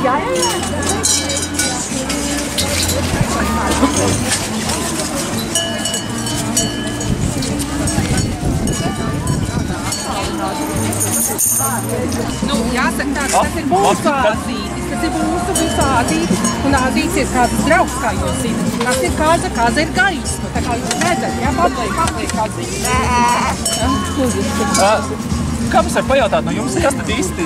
Jā. Nu, jāsaka tā, ka tas ir mūsu āzītis. Tas ir mūsu visu āzītis. Un āzītis ir kāds draugs, kā jūs zināt. Tas ir kāza, kāza ir gaisma. Tā kā jūs redzat, jā, papliek āzītis. Kā mums var pajautāt no jums, kas tad īsti,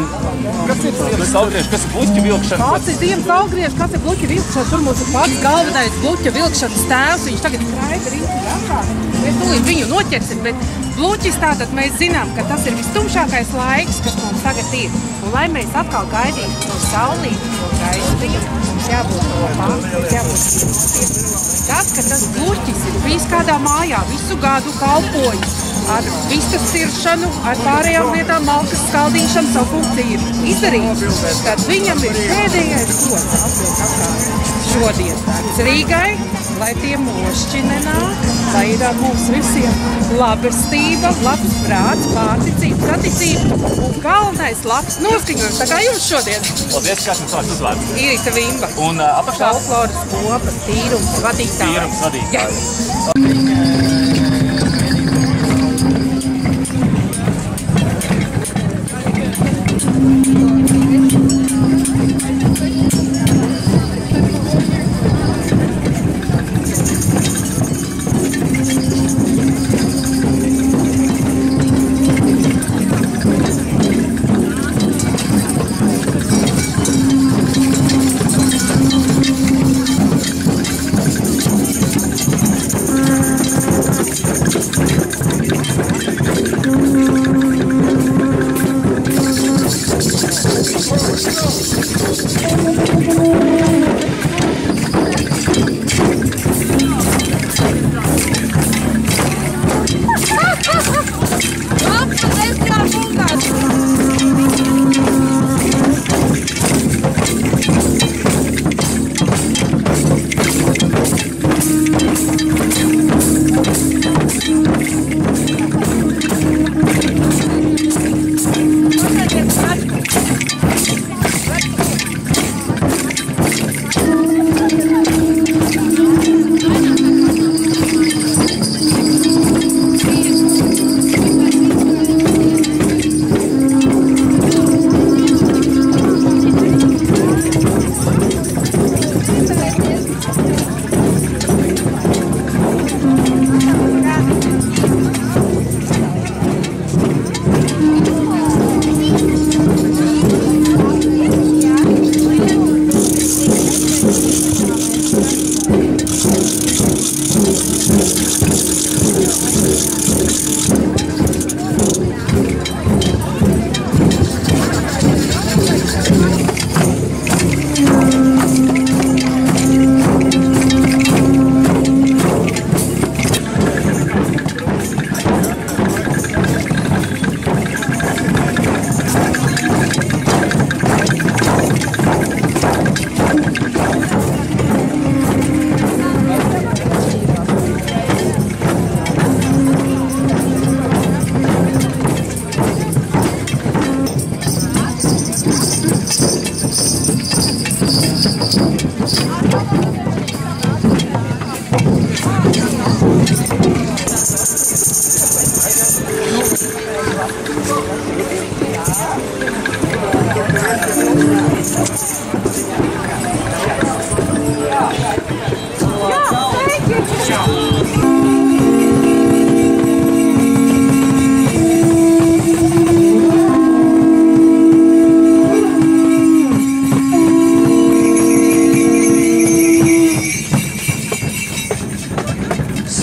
kas ir ziemas augrieši, kas ir bluķa vilkšana? Kāds ir ziemas augrieši, kas ir bluķa vilkšana? Tur mums ir pats galvenais bluķa vilkšanas tēvs. Viņš tagad kraida riņķi apkārt. Mēs tūlīt viņu noķersim, bet bluķis tātad mēs zinām, ka tas ir vistumšākais laiks, kas mums tagad ir. Un lai mēs atkal gaidītu to saulīti, to gaismiņu, mums jābūt kopā, mums jābūt vienoties. Tad, kad tas bluķis ir bijis kādā mājā, visu gadu kalpojis, ar vistas ciršanu, ar pārējām lietām, malkas skaldīšanu, savu funkciju ir izdarījis. Tad viņam ir pēdējais gods atliek apkārt šodien. Rīgai, lai tie mošķi nenāk, lai ir mums visiem labestība, labs prāts, pārticība, saticība un galvenais labs noskaņojums. Tā kā jums šodien. Paldies, kāds jums vārds uzvārds? Irita Vimba. Un apakšā? Folkloras kopa, tīrums vadītāja. Tīrums vadītāja.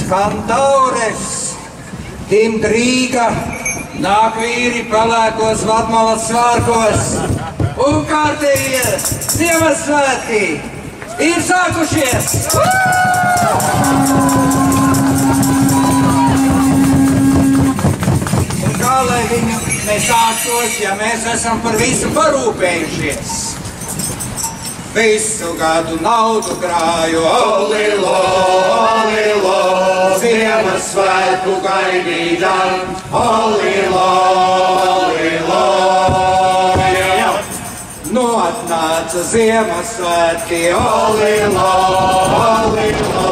Kantaures, timt Rīga, nāk vīri pelēkos Vatmalas svārkos un kārtējie Ziemassvētki ir sākušies! Un kā lai viņi nesāktos, ja mēs esam par visu parūpējušies? Visu gadu naudu krāju, olilo, olilo, Ziemassvētku gaidīdam, olilo, olilo. Nu atnāca Ziemassvētki, olilo, olilo,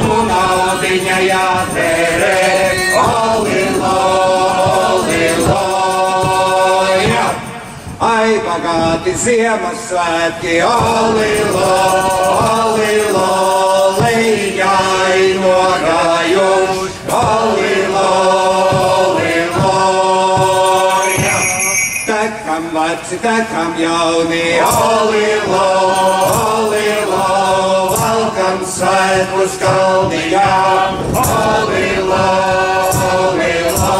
nu naudiņa jātērē, olilo, olilo, jā. Ai, bagāti Ziemassvētki, olilo, olilo, lejai nogājuši, olilo, olilo, jā. Tekam veci, tekam jauni, olilo, olilo, valkam svētkus kalniņā, olilo, olilo,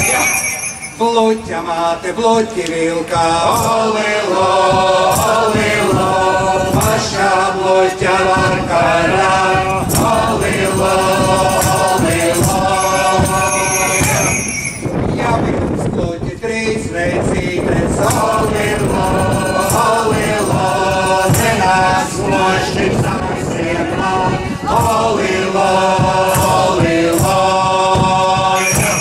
jā. Bluķa māte, bluķi vilkā, olilo, olilo, pašā bluķa vakarā, olilo, olilo, jā. Ja pirms bluķi trīs reicītes, olilo, olilo, zenās loši saisiemā, olilo, olilo, jā.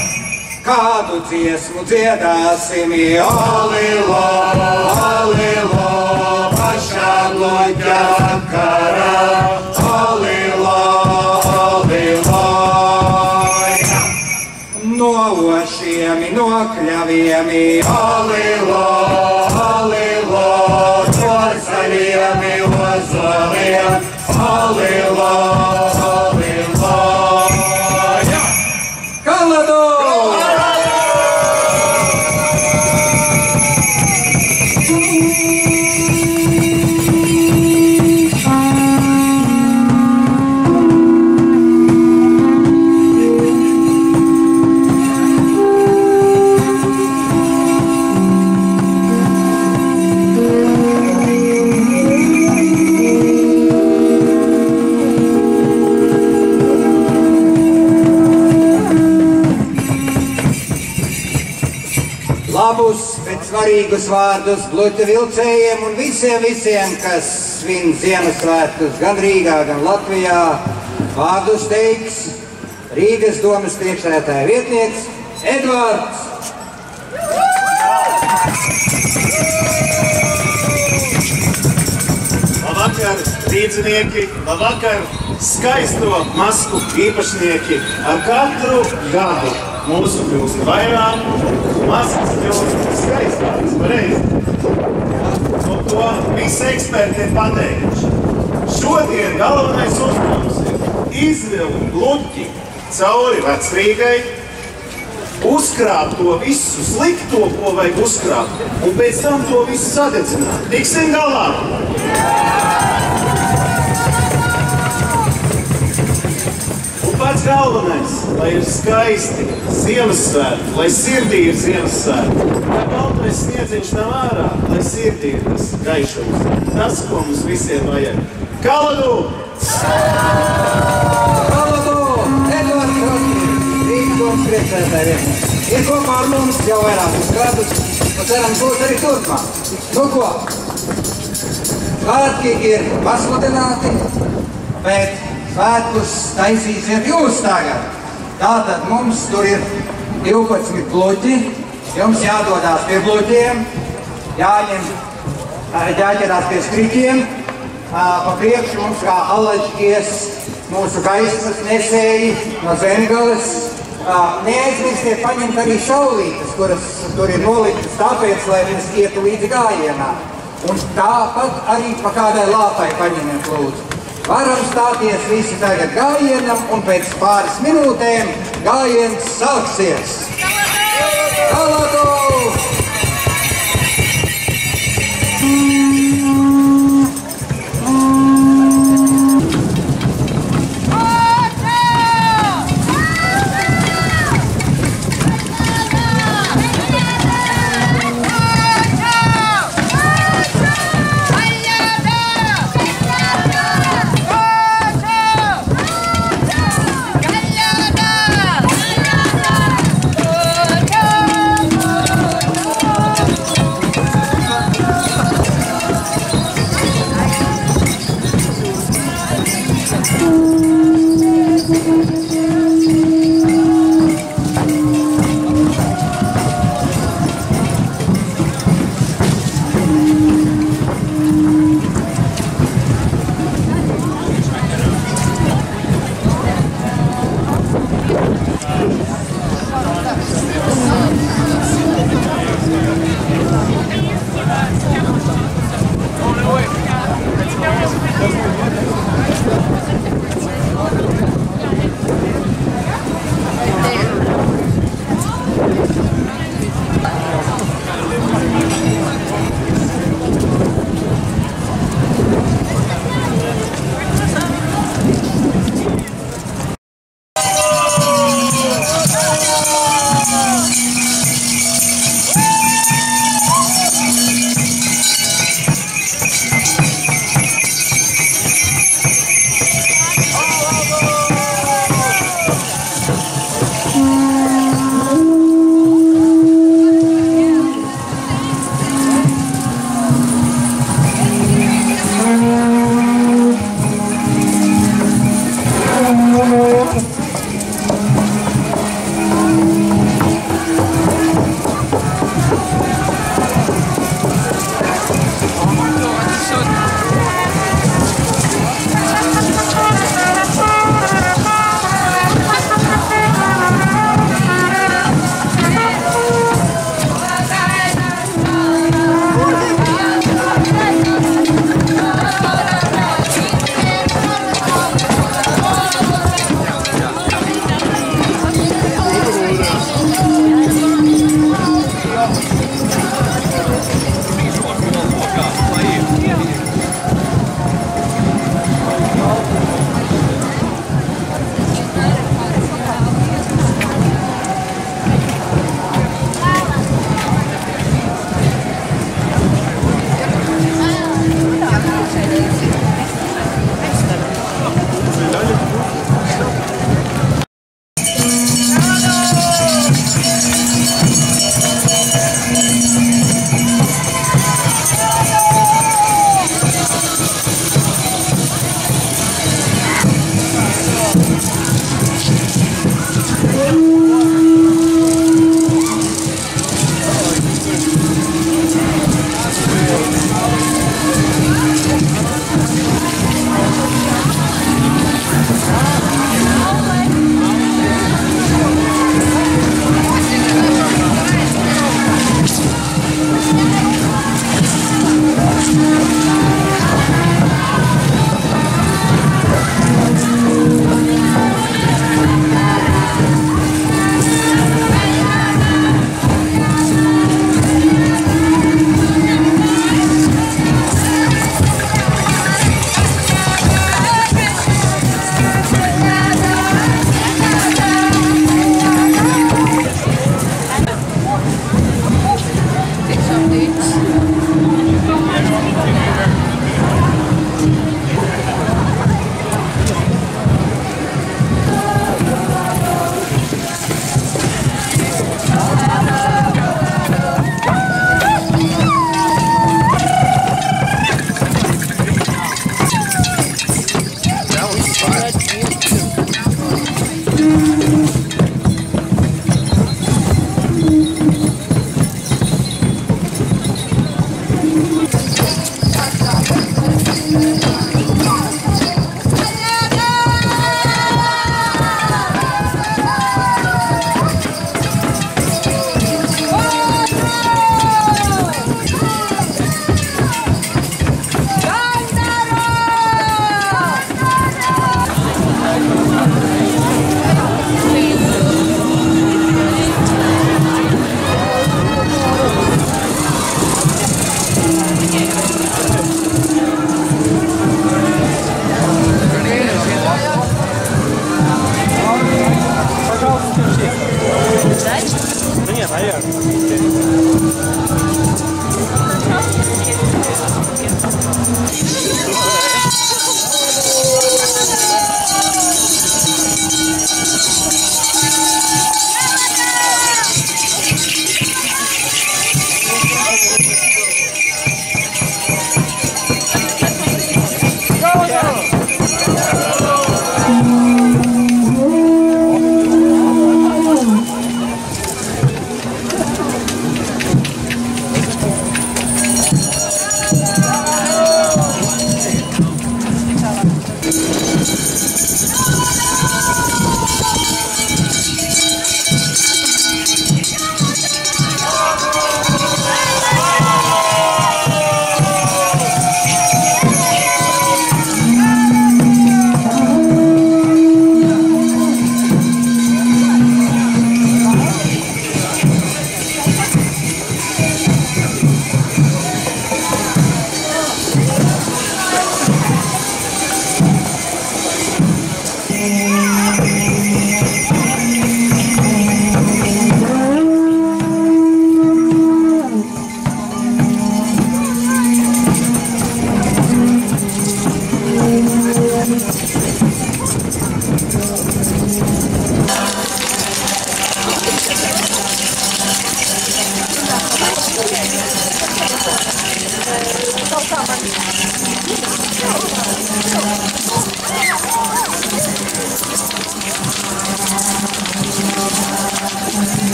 Kādu dziesmu dziedāsim, olilo, olilo, pašā bluķa vakarā, olilo, olilo, jā. No ošiem, no kļaviem, olilo, olilo, no zaļiem ozoliem, olilo, olilo, jā. Kaladu! Labus, bet svarīgus vārdus bluķa vilcējiem un visiem, kas svin Ziemassvētkus gan Rīgā, gan Latvijā. Vārdus teiks Rīgas domas priekšsēdētāja vietnieks Edvards. Labvakar, rīdzinieki, labvakar, skaisto masku īpašnieki. Ar katru gadu mūsu kļūst vairāk, maskas kļūst skaistākas, pareizi. Un to visi eksperti ir pateikuši. Šodien galvenais uzdevums ir izvilkt bluķi cauri Vecrīgai, uzkrāt to visu slikto, ko vajag uzkrāt, un pēc tam to visu sadedzināt. Tiksim galā! Pats galvenais, lai ir skaisti Ziemassvētki, lai sirdī ir Ziemassvētki, lai baltais sniedziņš nav ārā, lai sirdī ir tas gaišums, tas, ko mums visiem vajag. Kaladu! Kaladu! Edvards Rosmīrs, Rīgas domas priekšsēdētāja vietnieks. Ir kopā ar mums jau vairākus gadus, un ceram būs arī turpmāk. Nu ko? Svētki ir pasludināti, bet svētkus taisīsiet jūs tagad. Tātad mums tur ir 12 bluķi, jums jādodās pie bluķiem, jāķerās pie skriķiem. Pa priekšu mums kā alaģies mūsu gaismas nesēji no Zemgales. Neaizmirstiet paņemt arī šaulītes, kuras tur ir noliktas tāpēc, lai mēs ietu līdzi gājienā. Un tāpat arī pa kādai lāpai paņemiet lūdzu. Varam stāties visi tagad gājienam, un pēc pāris minūtēm gājiens sāksies. Kaladu!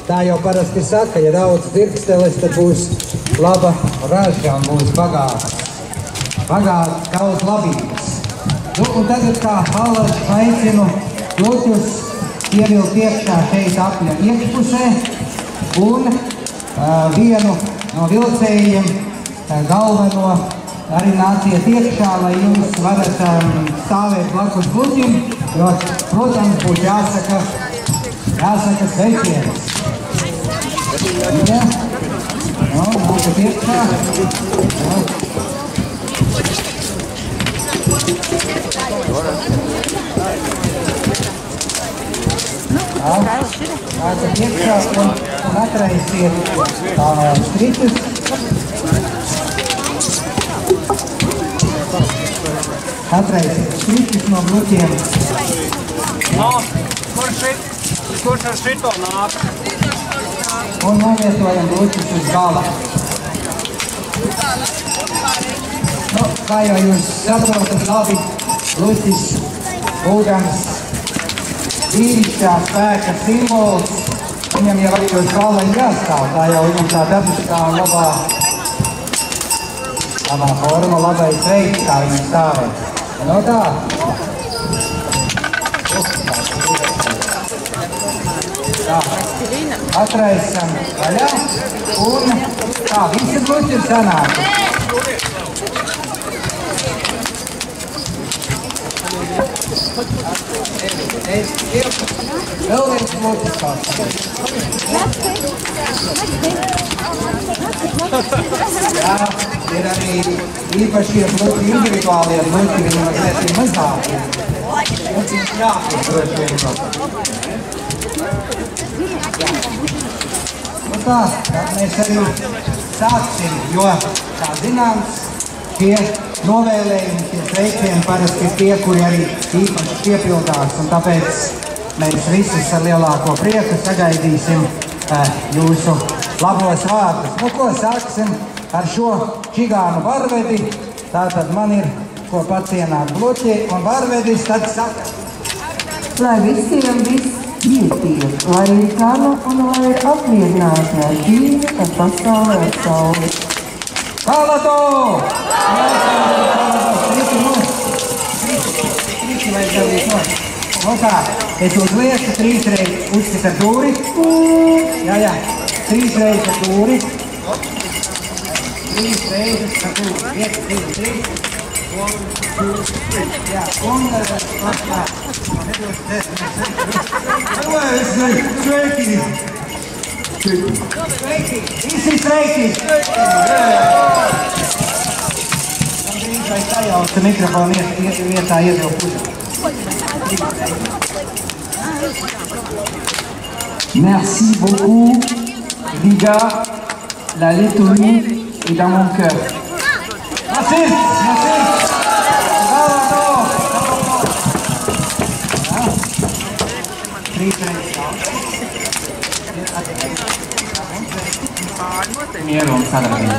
Tā jau parasti saka, ja daudz dirksteles, tad būs laba raža un būs bagāta kaut labības. Nu, un tagad kā Allaž aicinu Luķus ievilkt iekšā šeit apļa iekšpusē un vienu no vilcējiem galveno arī nāciet iekšā, lai jums varat stāvēt blakus Luķim, jo, protams, būs jāsaka sveicienas. Ja, no, nākat iekšā. Nākat iekšā un atraisiet striķus. Atraisiet striķus no Luķiem. Kurš ar šito nāk? Un novietojam Luķus uz gala. Nu, kā jau jūs saprotat labi, Luķis būdams vīrišķā spēka simbols, viņam jau arī uz gala ir jāstāv, tā jau viņam tā dabiskā un labā forma, labais veids, kā viņam stāvēt. No tā. Tā, atraisam vaļā un tā, visi Luķi ir sanāki. Vēl viens Luķis pārstāv. Jā, ir arī īpašie Luķi, individuālie Luķi, viņi mazliet ir mazāki. Mums ir jāpīt droši vien vēl. Nu tā, tad mēs arī sāksim, jo, kā zināms, šie novēlējumi, šie sveicieni parasti ir tie, kuri arī īpaši piepildās, un tāpēc mēs visus ar lielāko prieku sagaidīsim jūsu labos vārdus. Nu, ko sāksim ar šo čigānu varvedi, tātad man ir, ko pacienāt Luķi, un varvedis tad saka. Lai visiem viss ietiek, lai ir kara un lai ir apmierināti ar dzīvi, kad pasaulē ar sauli. Kalato! Striki vajag dalīt no. Nu tā, es uzlieku 3 reizes uzsit ar dūri. Jā, 3 reizes ar dūri. 3 reizes ar dūri. 1, 2, 3. 1, 2, 3. Jā, un tā. Sveiki! Visi sveiki! Man drīz vai sajauca mikrofonu vietā iedod pusi. Merci beaucoup. Riga, la Lettonie est dans mon cœur. Merci. Mieru un sadarbību.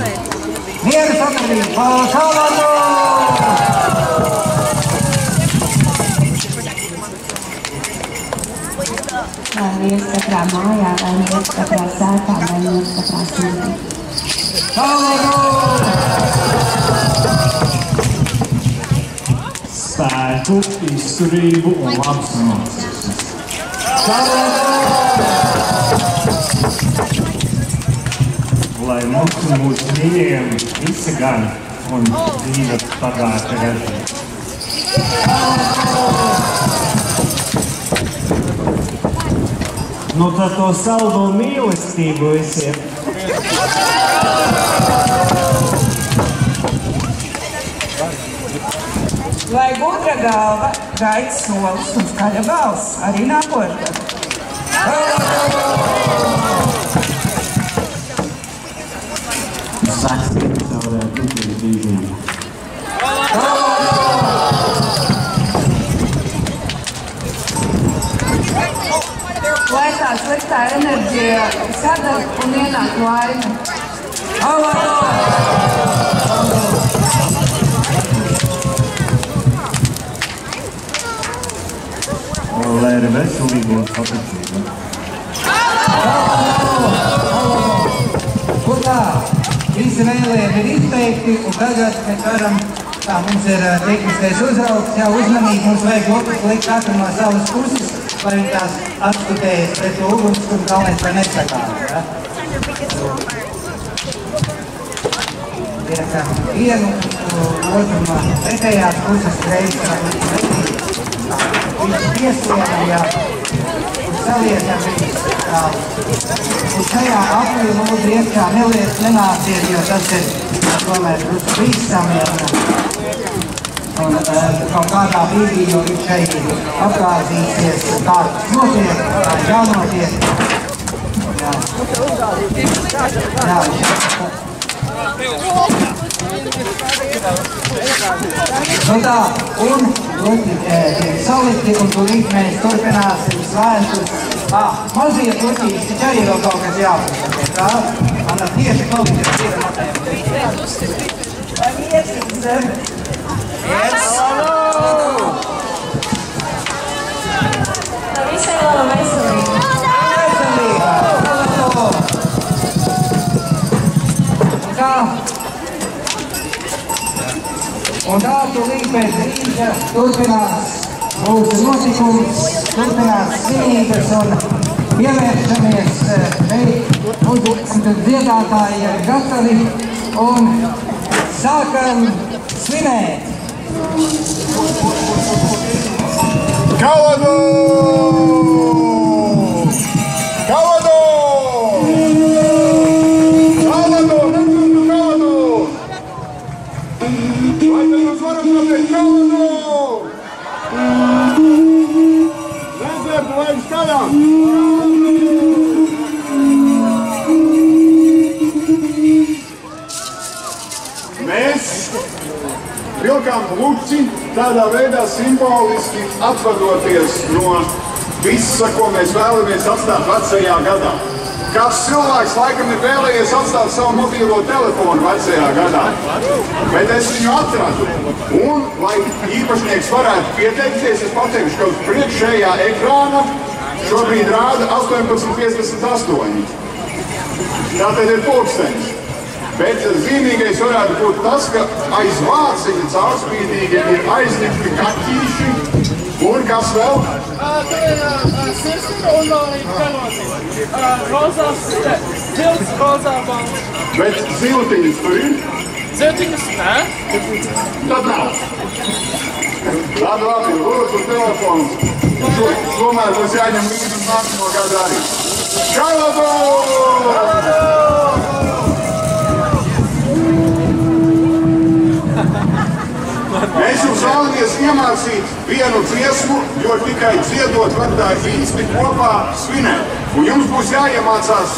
Mieru sadarbību. Salvador! Lai mieru katrā mājā, lai mieru katrā sētā, lai mieru katrā sirdī. Salvador! Spēku, izturību un labas emocijas. Lai mums un mūsu mīļiem visi gana un dzīve pagāta ražē. Nu tad to saldo mīlestību visiem. Lai gudra galva, gaids solis un skaļa balss arī nākotnē. Sāks pasaulē gudrības dzīvību. Lai tā sliktā enerģija sadara un ienāk laime. Lai ir veselība un paticība. Un tā, visi vēlējumi ir izteikti, un tagad mēs varam, tā mums ir tehniskais uzraugs, jā, uzmanīgi mums vajag lokas likt katru no savas puses, lai viņi tās atskutējas pret to uguns, kur galvenais vai nesakās, jā. Iekam vienu, otru no pretējās puses reizes, viņš pieslienam, jā, un saliekam viņus tā. Un šajā aplī lūdzu iekšā nenāciet, jo tas ir tomēr drusku bīstami un kaut kādā brīdī, jo viņš šeit apgāzīsies, kā notiek, kā jānotiek. Jā. Nu tā, un tiek salikti, un tūlīt mēs turpināsim svētus. Mazie puķīši, taču arī vēl kaut kas jāpasaka, tā? Anna tieši kaut kas ir matēm. Lai iesīt zemi. Lai visai laba veselība. Un tā tūlīt pēc brīža turpinās mūsu notikums, turpinās svinības un pievēršamies šeit. Mūsu dziedātāji ir gatavi un sākam svinēt. Kaladu! Kaladu! Kaladu! Kaladu! Vai te jūs varam pateikt kaladu? Redziet, lai viņš tajā! Mēs vilkām luci tādā veidā simboliski atvadoties no visa, ko mēs vēlamies atstāt vecajā gadā. Kāds cilvēks laikam ir vēlējies atstāt savu mobīlo telefonu vecajā gadā, bet es viņu atradu. Un, lai īpašnieks varētu pieteikties, es pateikšu, ka uz priekšējā ekrāna šobrīd rāda 18:58. Tātad ir pulkstenis. Bet zīmīgais varētu būt tas, ka aiz vāciņa caurspīdīgi ir aizlikti kaķīši un kas vēl? Sirsnīgi un vēl arī pelotīgi. Rozās, zilts, rozā balts. Bet ziltiņas tur ir? Ziltiņas, nē? Tad nav. Labi, lūdzu telefons. Tomēr mums jāņem līdzi nākamo gadu arī. Kaladu! Mēs jums vēlamies iemācīt vienu dziesmu, jo tikai dziedot var tā īsti kopā svinēt. Un jums būs jāiemācās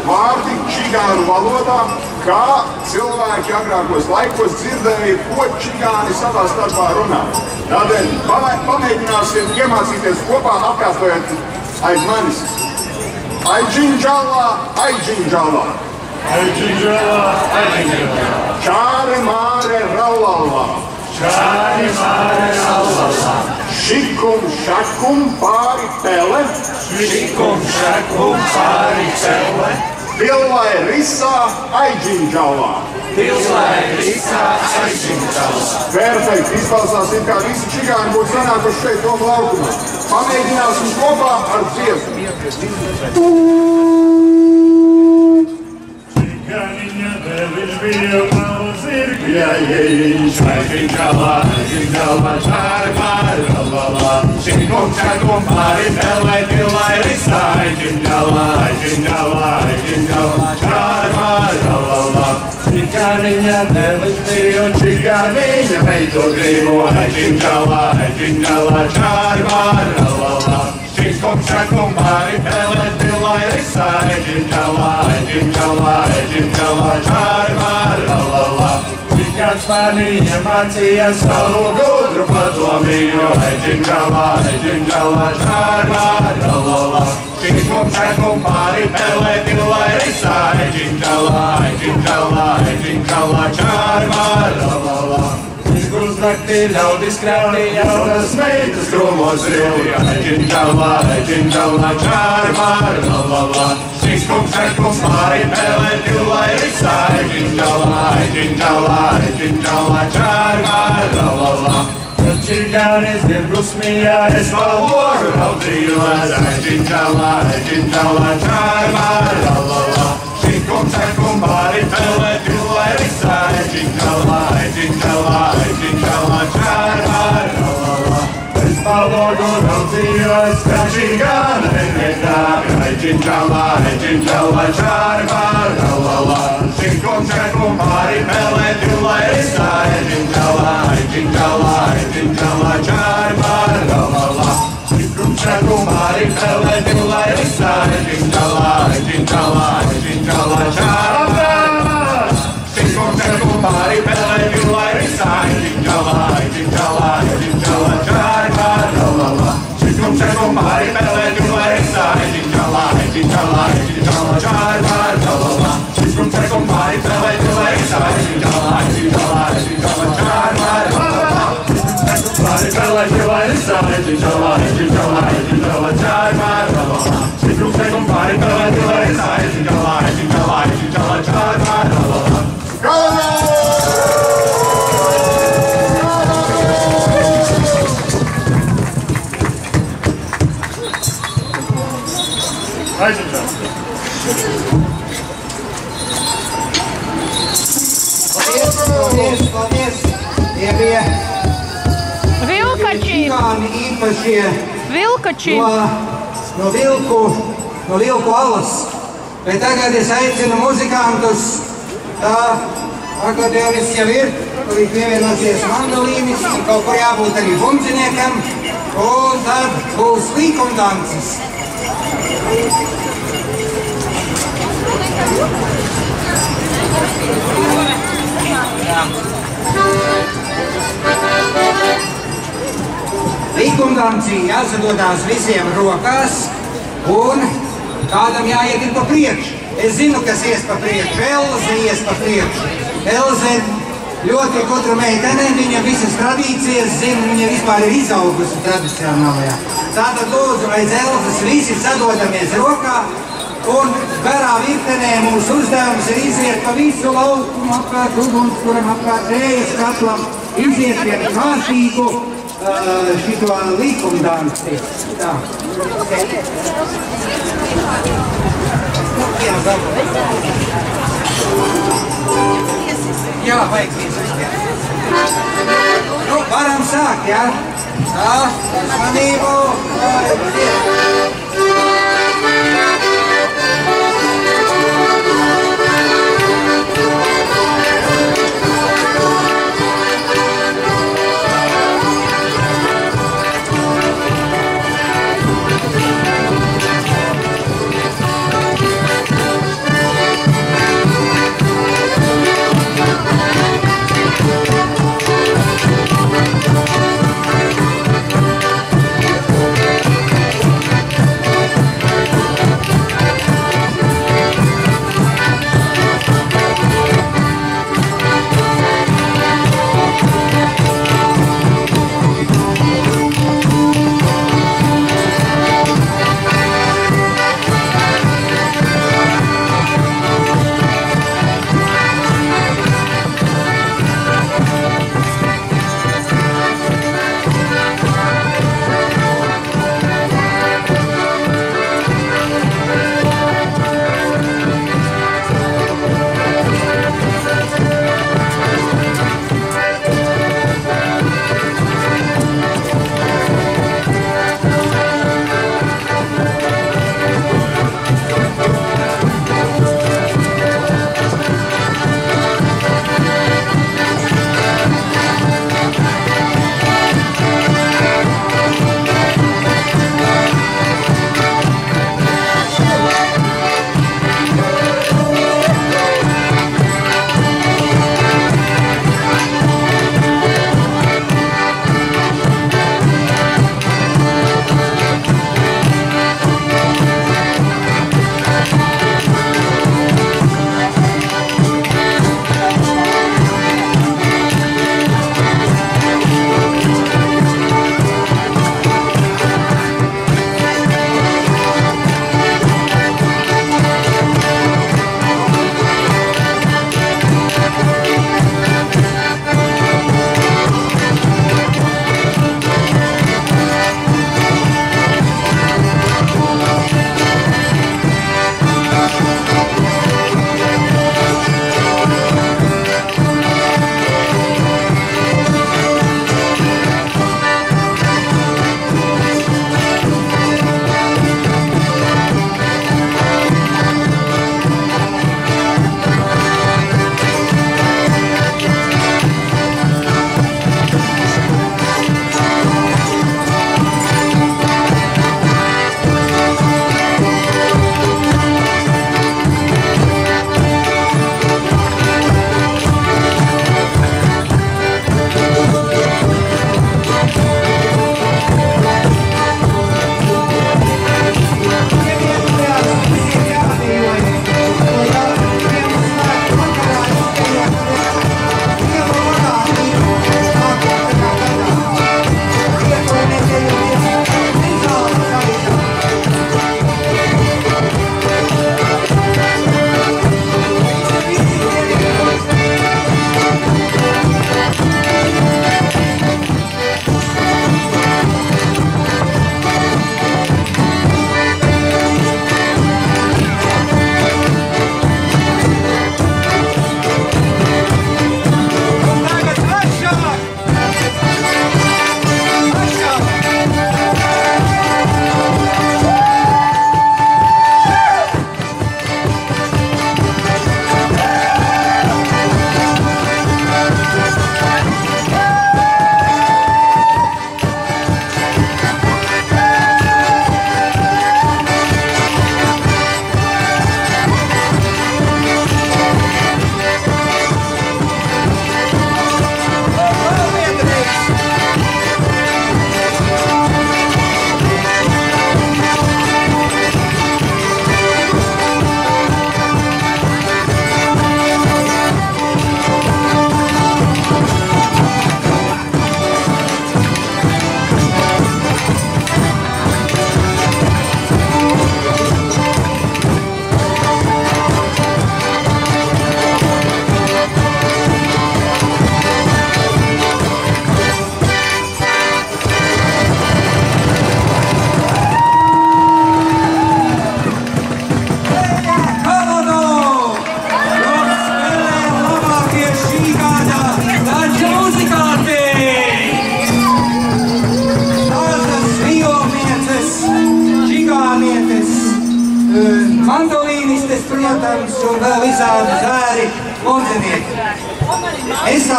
vārdi čigānu valodā, kā cilvēki agrākos laikos dzirdēja, ko čigāni savā starpā runā. Tādēļ pamēģināsim iemācīties kopā atkārtojot aiz manis. Aidžinģalā, aidžinģalā. Aidžinģalā, aidžinģalā. Čāre māre raulalā. Čāre māre raulalā. Šikum šakum pāri pele. Šikum šakum pāri pele. Pilvai risā aidžinģalā. Pilvai risā aidžinģalā. Perfekti, izklausās it kā visi čigāni būtu sanākuši šeit Doma laukumā. Pamēģināsim kopā ar dziesmu. Čigāniņa deviņš bija malu zirgu, jāieņš. Aidžinģalā, aidžinģalā, čāri pāri raulalā. Šikum šakum pāri pele, pilvai risā aidžinģalā, aidžinģalā, aidžinģalā, čāri pāri raulalā. Čigāniņa deviņš bija un čigāniņa veido gribu, aidžinģalā, aidžinģalā, čāri pāri raulalā. Šikum šakum pāri pele, pilvai risā aidžinģalā, aidžinģalā, aidžinģalā, čāri pāri raulalā. Čigāns mani iemācīja savu gudru padomīju, aidžinģalā, aidžinģalā, čāri pāri raulalā. Šikum šakum pāri pele, pilvai risā aidžinģalā, aidžinģalā, aidžinģalā, čāri pāri raulalā. Uz naktī ļaudis krāpīja, jaunas meitas krūmos rilja, aidžinģalā, aidžinģalā, čāri pāri raulalā. Šikum šakum pāri pele, pilvai risā aidžinģalā, aidžinģalā, aidžinģalā, čāri pāri raulalā. Kad čigānis dirbu smijā, es valoru raudījos, aidžinģalā, aidžinģalā, čāri pāri raulalā. Šikum šakum pāri pele, pilvai risā aidžinģalā, aidžinģalā, aidžinģalā, čāri pāri raulalā. Es valoru raudzījos, kad čigāna vienvietā, aidžinģalā, aidžinģalā, čāri pāri raulalā. Šikum šakum pāri pele, pilvai risā aidžinģalā, aidžinģalā, aidžinģalā, čāri pāri raulalā. Šikum šakum pāri pele, pilvai risā aidžinģalā, aidžinģalā, aidžinģalā, čāri pāri raulalā. Šikum šakum pāri pele, pilvai risā aidžinģalā, aidžinģalā, aidžinģalā, čāri pāri raulalā. Šikum šakum pāri pele, pilvai risā aidžinģalā, aidžinģalā, aidžinģalā, čāri pāri raulalā. Šikum šakum pāri pele, pilvai risā aidžinģalā, aidžinģalā, aidžinģalā, čāri pāri raulalā. Pāri pele, pilvai risā aidžinģalā, aidžinģalā, aidžinģalā, čāri pāri raulalā. Šikum šakum pāri pele, pilvai risā aidžinģalā, aidžinģalā, aidžinģalā, čāri pāri raulalā. Paldies! Tie bija Vilkači! čigāni īpašie Vilkači! no vilku alas. Bet tagad es aicinu muzikantus, akordeonists jau ir, kurī pievienosies mandolīnis, un kaut kur jābūt arī bumdziniekam, un tad būs līkumdances. Līkumdanci jāsadodās visiem rokās, un kādam jāiet ir pa priekšu. Es zinu, kas ies pa priekšu. Elze ies pa priekšu. Elze ļoti gudra meitene, viņa visas tradīcijas zina, viņa vispār ir izaugusi tradicionālajā. Tātad lūdzu, aiz Elzes visi sadodamies rokā, un garā virtenē mūsu uzdevums ir iziet pa visu laukumu apkārt, ugunskuram apkārt, rējas katlam, iziet pie kārtīgu šito līkumdanci. Tā. Jā, vajag visu. Nu, varam sākt, jā? Tā, uzmanību.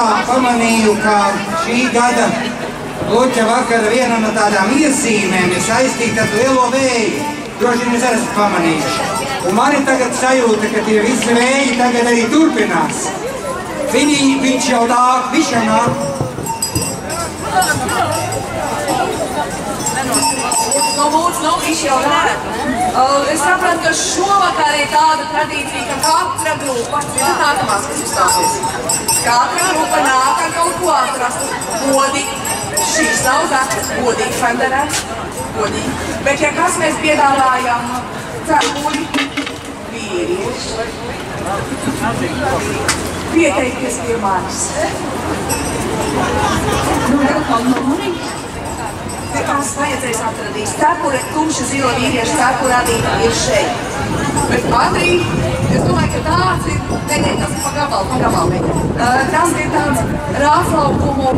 tiešām pamanīju, ka šī gada Bluķa vakara viena no tādām iezīmēm ir saistīta ar lielo vēju. Droši vien jūs esat pamanījuši. Un man ir tagad sajūta, ka tie visi vēji tagad arī turpinās. Viņš jau nāk, viņš jau nāk. Viņš jau nāk. Es sapratu, ka šovakar ir tāda tradīcija, ka katra grupa, nākamās, kas uzstāsies, katra grupa nāk ar kaut ko atrastu. Godīgi. Šīs nav zaktas, godīgi fandarēts, godīgi. Bet, ja kas mēs piedāvājam cepuri, vīrieši, pieteikties pie manis. Tās vajadzēs atradīs. Cepure, tumša zila vīrieša cepura arī ir šeit. Bet Patri, es domāju, ka tāds ir, tas ir pagabalni. Tas ir tāds rāflaukumu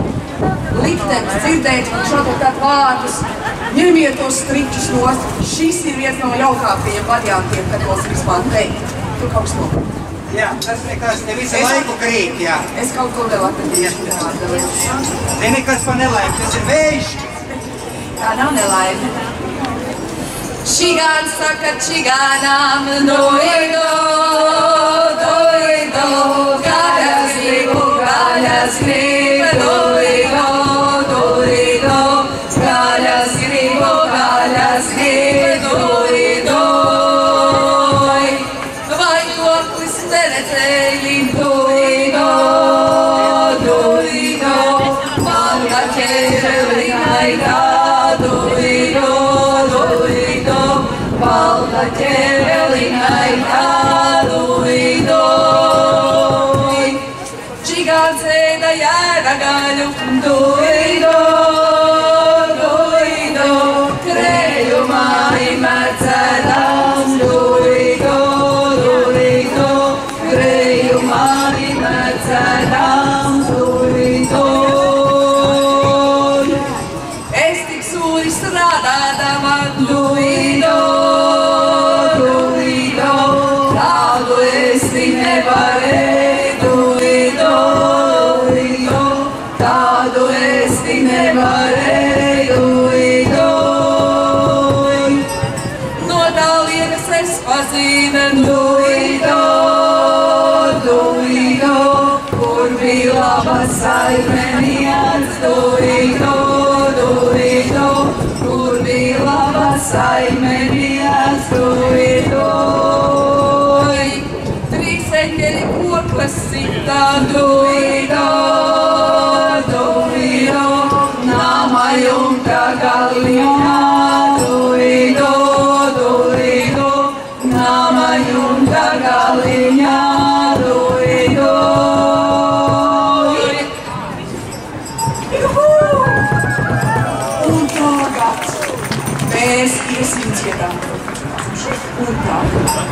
liktenis, dzirdēt šodien tādu vārdus. Ņemiet tos striķus nost. Šis ir viens no jaukākajiem variantiem, kad tos vispār teikt. Tu kaut kas nopēc. Jā, tas nekas te visu laiku krīt, jā. Es kaut ko vēl atradīšu. Ne nekas pa nelaimi, tas ir vējš. Tā nav nelaime. Čigāns saka čigānām, doido, doido, kādas gribu, doido, doido, kādas gribu, doido. Vai koklis neredzēji, doido, doido, manga ķēželi naigā. Balta ķēvelinaī kāduidoj, čigāns ēda jēra gaļu, duido, duido, krējumā imērcēdām, duido, duido, krējumā imērcēdām, duido. Es tik sūri strādādama, duido, saimenieks, duido, duido, kur bija laba saimenieks, duido. Trīs eņģeļi koklas sitā, duido, duido, nama jumta galiņā, duido, duido, nama jumta galiņā, duido. Mēs iesim dziedāt. Un tā,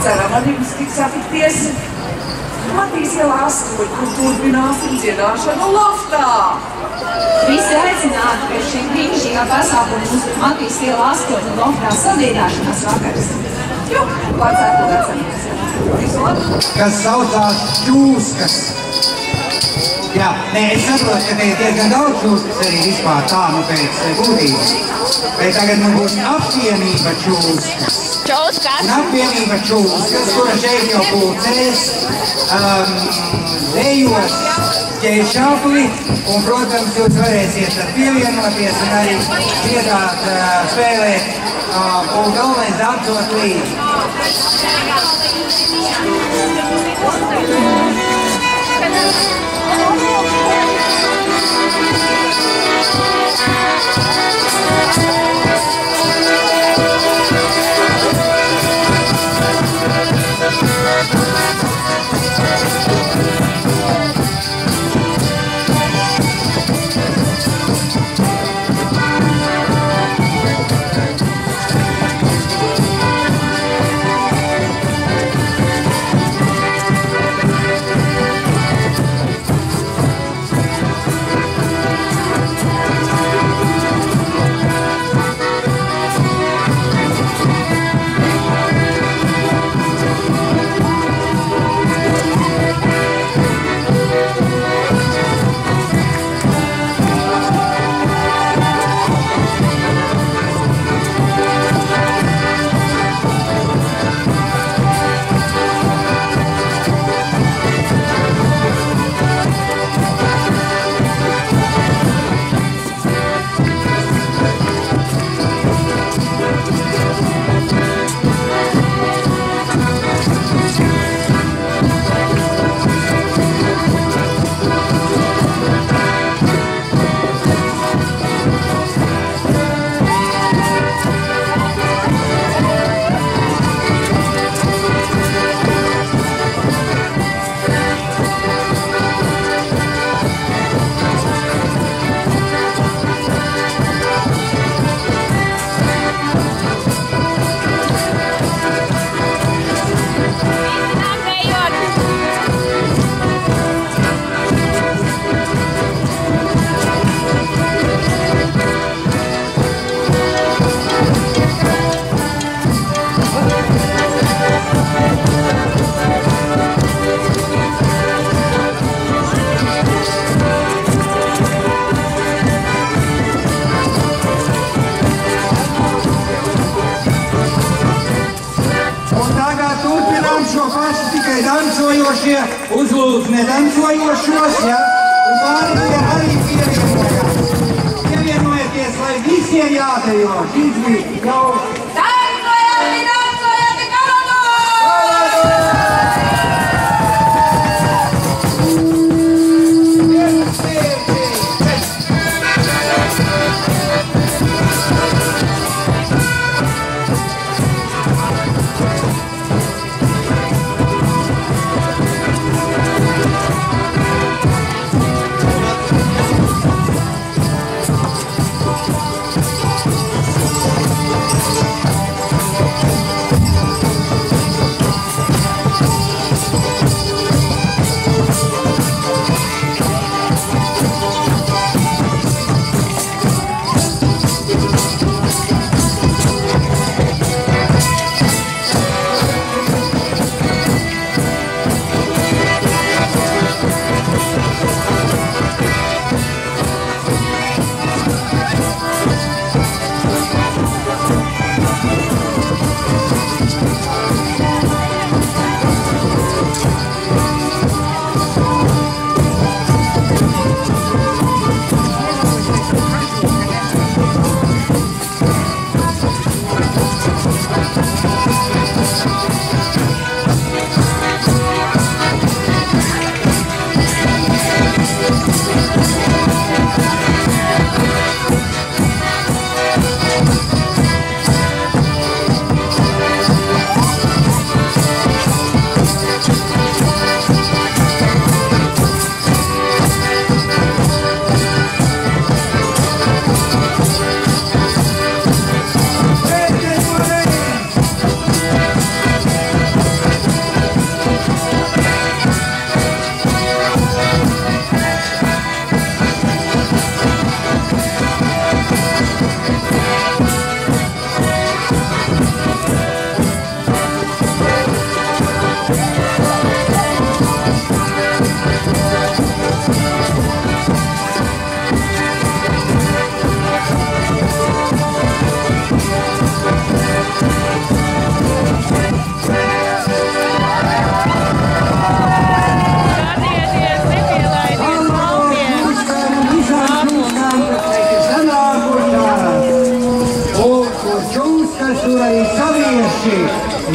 ceram ar jums tiks satikties Matīs ielā 8, kur turpināsim dziedāšanu loftā. Visi aicināti pie šī brīnišķīgā pasākuma uz Matīs ielā 8 loftā sadziedāšanās vakars. Jo, vajadzētu atcerēties. Visu labu. Kas saucās čūskas. Jā, nē, es saprotu, ka te ir diezgan daudz čūskas arī vispār tā, nu pēc būtības. Bet tagad mums būs apvienība čūskas. Un apvienība čūskas, kura šeit jau pulcēs, dejos ķēšapli, un, protams, jūs varēsiet tad pievienoties un arī dziedāt, spēlēt, un galvenais dancot līdzi. tikai dancojošie uzlūdz nedancojošos, ja? Un pārējie arī pievienojās. Pievienojieties, lai visiem jādejo. Šis bija jau... Dancojami, Kanadu!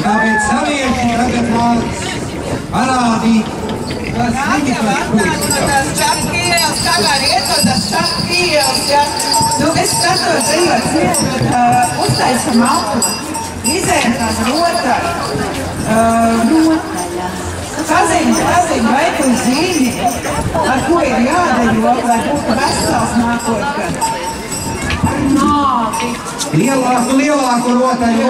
Tāpēc savieši tagad māc parādīt, kas tas čakielas, kamēr iecodas čakielas, ja? Nu, es skatos, ejot smiet, bet uztaisam apu, izējam tās rotaļu. Paziņu, vai tu zini, ar ko ir jādejo, lai būtu vesels nākotnē? Nāvi. Lielāku rotaļu.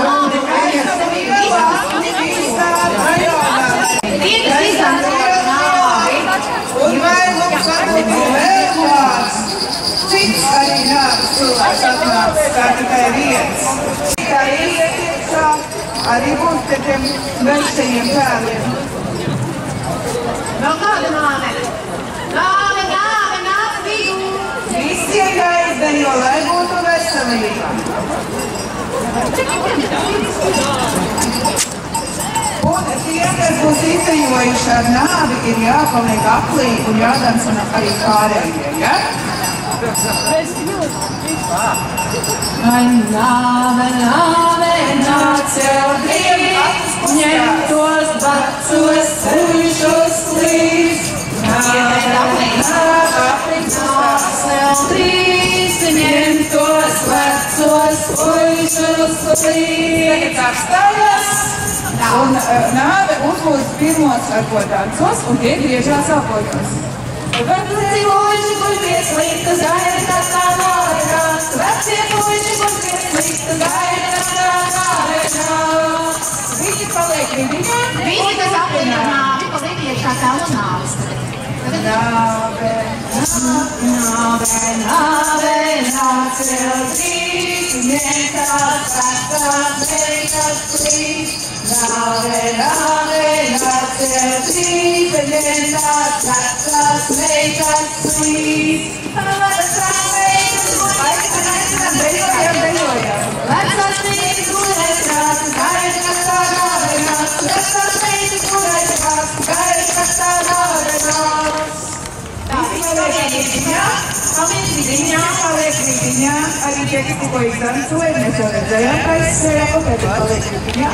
Un vai mums varbūt vēl kāds cits arī nāks cilvēks atnāks, kā tikai viens. Tā ietiecā arī būs pie tiem veseliem tēliem. Vēl kāda nāve? Nāve vidū! Visiem jāizdejo, lai būtu veselība. Un tiem, kas būs izdejojuši ar nāvi, ir jāpaliek aplī un jādansana arī pārējie, ja? Ai, nāve, nāc jau drīz, ņem tos vecos puišus līdz. Nāve, nāc jau drīz, ņem tos vecos puišus līdz. Tagad apstājas. Un nāve uzlūdz pirmos ar ko dancos un tie griežās apojos. Veci puiši, kur pieslīgtas, gaidās kā nāvenās. Vecie puiši, kur pieslīgtas, gaidās kā nāvenās. Visi paliek vidiņā. Visi, kas apliek ar nāvi, paliek iekšā tēlo nāves. Nāve, nāc jau drīz, ņem tās vecās meitas līdz. Nāve, nāc jau drīz, ņem tās vecās meitas līdz. Vecās meitas, vecās meitas, gulēs krāsas, gaidās kā nāvenās. Vecās meitas, gulēs krāsas, paliek vidiņā, arī tie, kas tikko izdancoja, mēs jau redzējām, kā izsējām, kāpēc paliek vidiņā.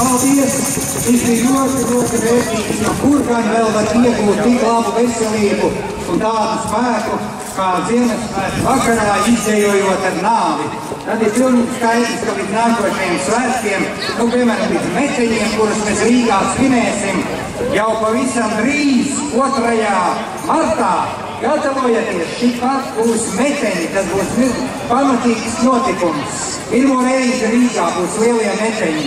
Paldies! Viņš bija ļoti vērtīgs, no kur gan vēl var iegūt tik labu veselību un tādu spēku, kā Ziemassvētku vakarā izdzējojot ar nāvi. Tad ir pilnīgi skaidrs, ka līdz nākošajiem svētkiem, piemēram, līdz meceņiem, kurus mēs Rīgā svinēsim, jau pavisam drīz 2. martā, gatavojieties, šipat būs meceņi, tas būs pamatīgs notikums. Pirmo reizi Rīgā būs lielie meceņi.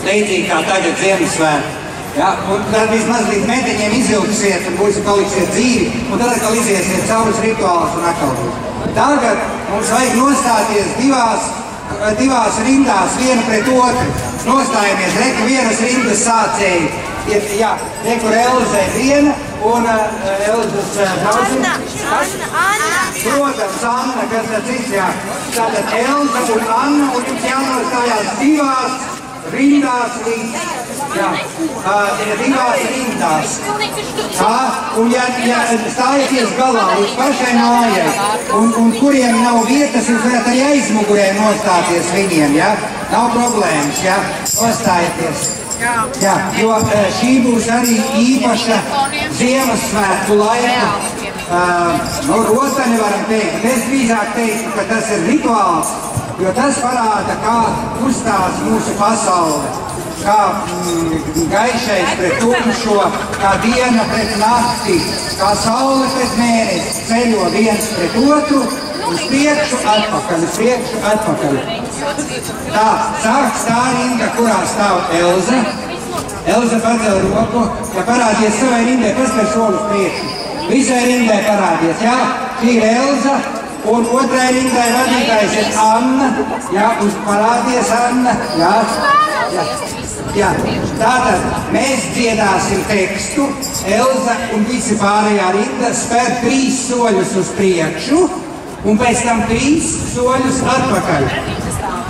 Līdzīgi kā tagad Ziemassvētki. Ja? Un tad vismaz līdz meteņiem izilgsiet un būs paliksiet dzīvi, un tad atkal iziesiet caurus rituālus un atkal. Tagad mums vajag nostāties divās rindās, viena pret otru. Nostājamies, reku vienas rindas sācēji. Jā, reku Elze viena un Elzes brauciņš. Anna. Protams, Anna, kas tad cits, jā. Tātad Elze un Anna, un jums jānostājās divās rindās līdz, jā, divās rindās. Un ja stājieties galā līdz pašai mājai, un kuriem nav vietas, jūs varat arī aizmugurē nostāties viņiem, jā? Nav problēmas, jā? Nostājieties. Jā, jo šī būs arī īpaša Ziemassvētku laika. Rotani varam teikt, mēs drīzāk teiktu, ka tas ir rituāls, jo tas parāda, kā uzstās mūsu pasaule, kā gaišais pret tumšo, kā diena pret nakti, kā saule pret mēnesi ceļo viens pret otru, uz priekšu, atpakaļ. Tā, sāks tā rinda, kurā stāv Elze. Elze pacēl roku, ja parādies savai rindai, paspēr soli uz priekšu. Visai rindai parādies, jā, šī ir Elza. Un otrai rindai vadītājs ir Anna, jā, parādies Anna, jā. Tātad mēs dziedāsim tekstu, Elza un visi pārējā rinda spēr 3 soļus uz priekšu, un pēc tam 3 soļus atpakaļ.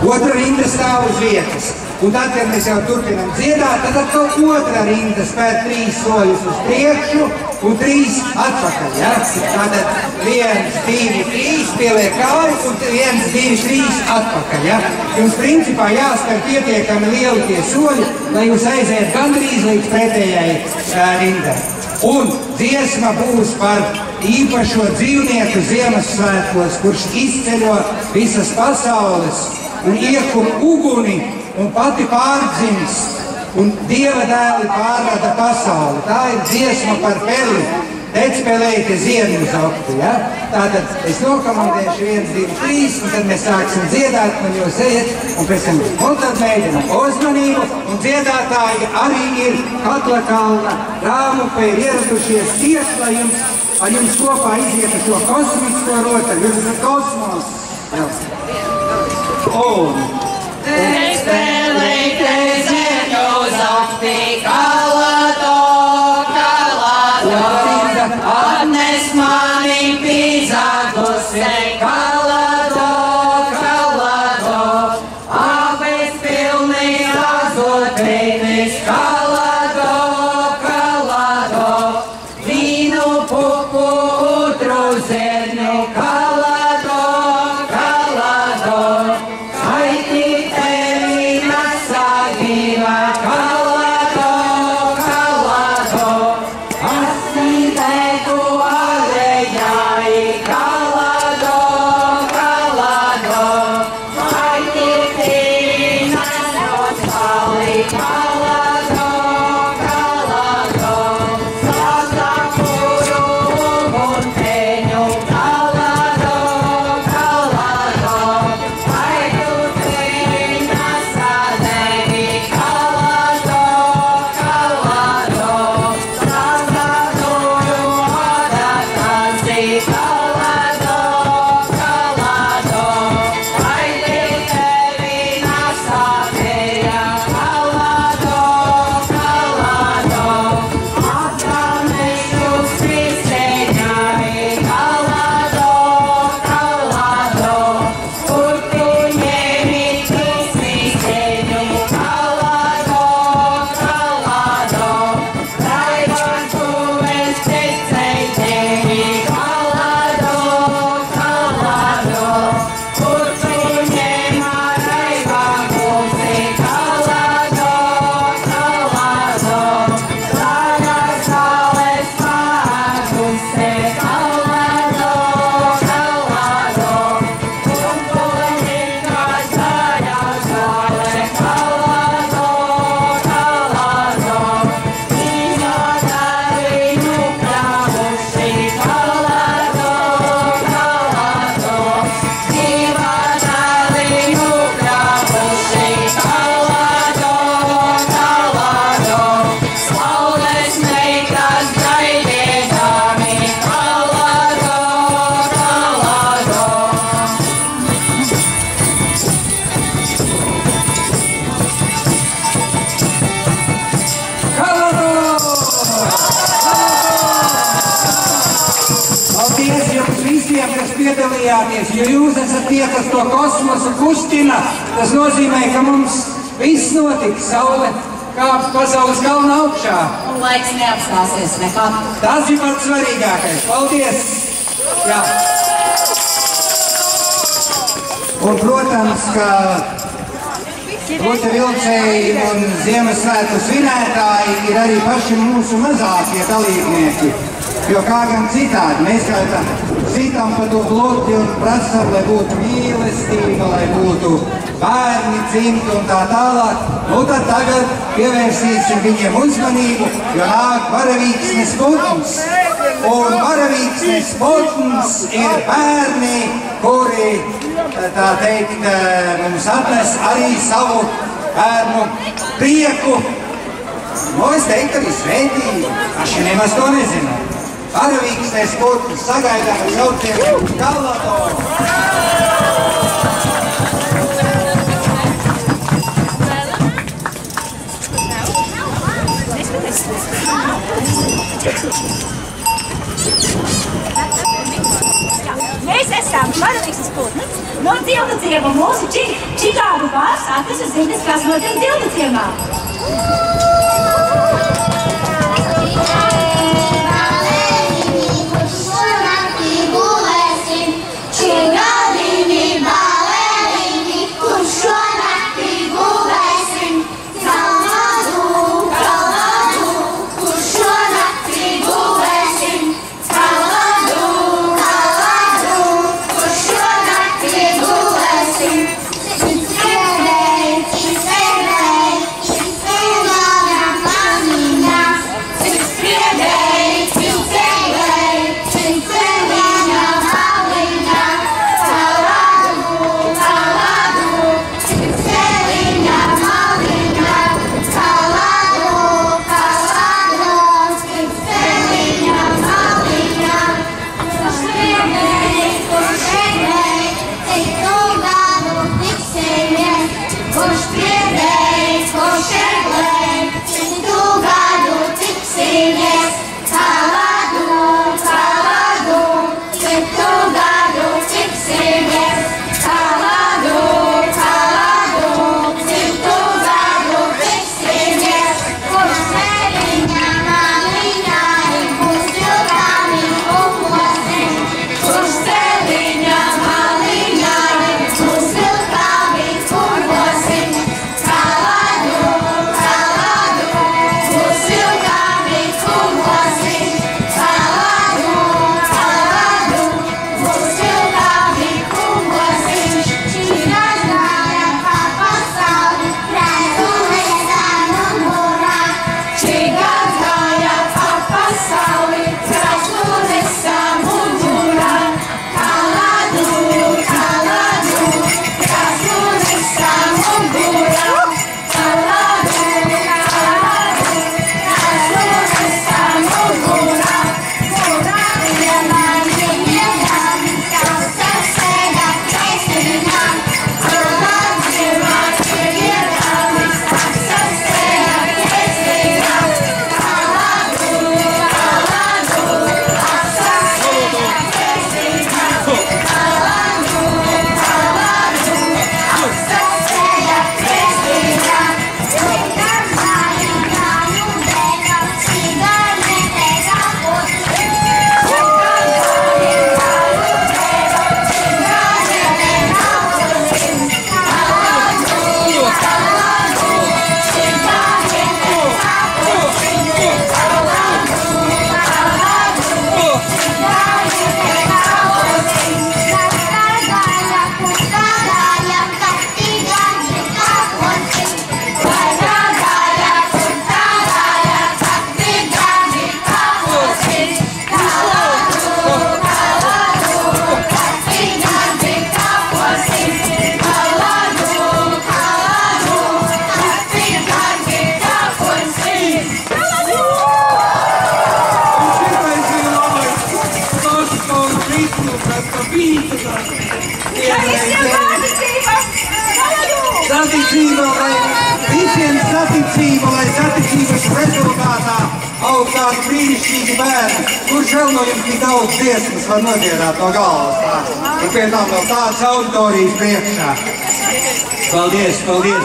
Otra rinda stāv uz vietas. Un tad, kad mēs jau turpinām dziedāt, tad atkal otra rinda spēr 3 soļus uz priekšu un 3 atpakaļ, ja? Tātad 1, 2, 3 pieliek kāju un 1, 2, 3 atpakaļ, ja? Jums principā jāspēr pietiekami lieli tie soļi, lai jūs aiziet gandrīz līdz pretējai rindai. Un dziesma būs par īpašo dzīvnieku Ziemassvētkos, kurš izceļo visas pasaules un iekur uguni un pati pārdzimst un Dieva dēli pārvada pasauli. Tā ir dziesma par Pelli. Tecpelēti Ziemassvētku, ja? Tātad es nokomandēšu 1, 2, 3, un tad mēs sāksim dziedāt, man jūs ejat, un pēc tam tad mēģinām uzmanību, un dziedātāji arī ir Katla kalna Rāmupē ieradušies tieši, lai ar jums kopā iziet šo kosmisko rotaļu, jums ir kosmos. Un Tecpelēti Ziemassvētku, kalado, atnes mani pīzākus, kalado, apes pilni azotēnis, kalado, vīnu pupu utru zerņu, kalado, aiti tevi nasagīva, kalado, asītēku alejai, kalado, aiti tevi nasagīva, kalado, sasakuru monteņu, kalado, aitu tevi nasadēvi, kalado, sasakuru adakasi, kalado, aiti tevi nasadēja, kalado, atkamešu skriseņai, kalado, kur tu ņemi kriseņu, kalado, raivantuves tecei tevi, kalado, kur tu ņema raivantusi, kalado, Lagas sales pārpuse, kalado, un poļika zaļā zāle, kalado, izādari nukļavuši, kalado, divādari nukļavuši, kalado, saules meitas gaidīdami, kalado, paldies jums visiem, kas piedalījāties, jo jūs esat tie, kas to kosmosu kustina. Tas nozīmē, ka mums viss notiks, saule kāps pasaules kalna augšā. un laiks neapstāsies nekad. Tas ir pats svarīgākais. Paldies! Jā. Un, protams, ka Guļa vilcēji un Ziemassvētku svinētāji ir arī paši mūsu mazākie dalībnieki. Jo kā gan citādi, mēs kā sitam pa to bloķi un prasam, lai būtu mīlestība, lai būtu bērni dzimti un tā tālāk. Nu tad tagad pievērsīsim viņiem uzmanību, jo nāk Varavīksnes putns. Un Varavīksnes putns ir bērni, kuri, tā teikt, mums atnes arī savu bērnu prieku. Nu, es teiktu arī svētību, paši nemaz to nezināt. Varavīksnes putns sagaidām ar saucienu kalado. Mēs esam Varavīksnes putns no Dilda ciema. Mūsu čikāgu pārs atnesa ziņas, kas notiek Dilda ciemā. It's saticība, lai saticības rezultātā aug tādi brīnišķīgi bērni. Kurš vēl no jums tik daudz dziesmas var nodziedāt no galvas? Un pie tam vēl tādas auditorijas priekšā. Paldies, paldies,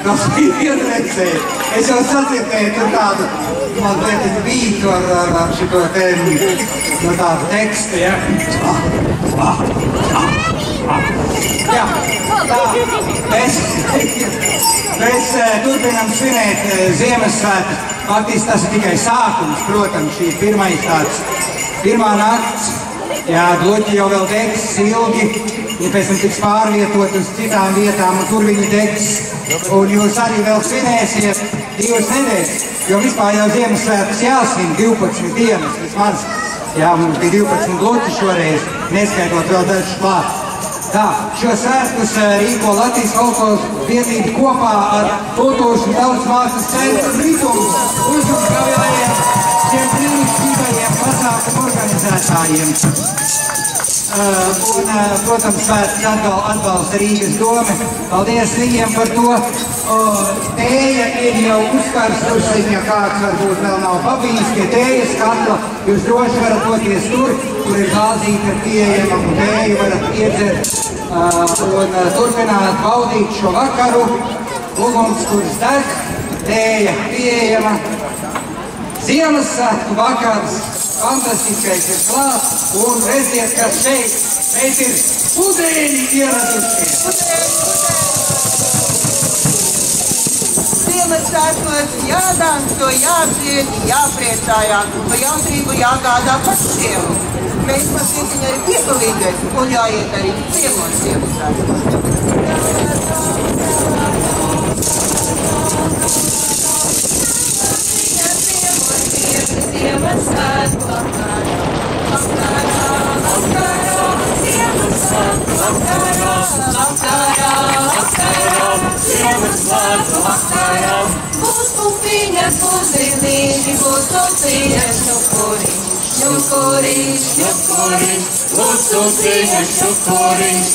tas bija vienreizēji. Es jau sadzirdēju tur tādu, man liekas, bītu ar šito tēmu, no tādu tekstu, ja? Jā, tā, mēs turpinām svinēt Ziemassvētkus. Faktiski tas ir tikai sākums, protams, šī pirmā nakts. Jā, bloķi jau vēl degs ilgi, ja pēc tam tiks pārvietot uz citām vietām, un tur viņi degs. Un jūs arī vēl svinēsiet 2 nedēļas, jo vispār jau Ziemassvētkus jāsvin 12 dienas vismaz. Jā, mums bija 12 bloķi šoreiz, neskaitot vēl dažus klāt. Tā, šo svētkus rīko Latvijas folkloras biedrība kopā ar Kultūras un tautsmākslas centru Ritumu uzņēmējiem, šiem brīnišķīgajiem pasākumu organizētājiem. Un, protams, svētkus atbalsta Rīgas dome. Paldies viņiem par to. Tēja ir jau uzkarstusi, ja kāds varbūt vēl nav pabijis pie tējas katla. Jūs droši varat doties tur ir gāzīte ar pieejama, un tēju varat iedzert un turpināt baudīt šo vakaru. Uguns, kurš deg, tēja pieejama. Ziemassvētku vakars, fantastiskais ir klāt, un redziet, ka šeit ir pudeļi ieradušies. Ziemassvētkos jādanso, jādzied, jāpriecājās, un pa jautrību jāgādā pašiem. Mēs mazliet arī piepalīdzēs, un jāiet arī ciemos Ziemassvētkos. Ziemassvētku vakarā, Ziemassvētku vakarā, Ziemassvētku vakarā. Būs pupiņas, būs zirnīši, būs pupiņas, šukuriņš, būs pupiņas, šukuriņš,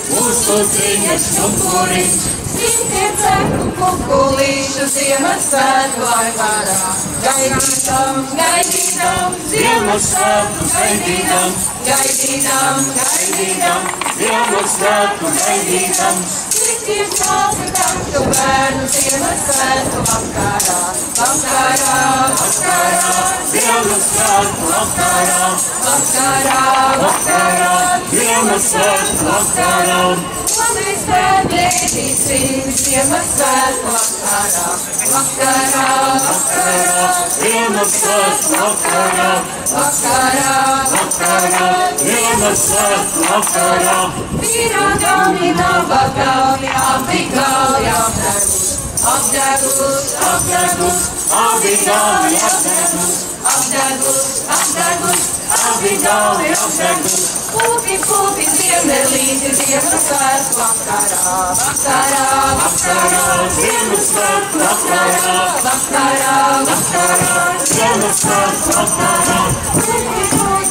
būs pupiņas, šukuriņš. Simtiem cepu kukulīšu Ziemassvētku vakarā. Gaidītam, Ziemassvētku gaidītam, Ziemassvētku gaidītam. Simtiem sākatu bērnu Ziemassvētku vakarā. Ziemassvētku vakarā, Ziemassvētku vakarā. Mēs pēdētīsim Ziemassvētku vakarā, Ziemassvētku vakarā, Ziemassvētku vakarā. Piragami, nabagami, abi gali apdegus, abi gali apdegus. Pupi, ziemelīti, Ziemassvētku vakarā, Ziemassvētku vakarā, Ziemassvētku vakarā.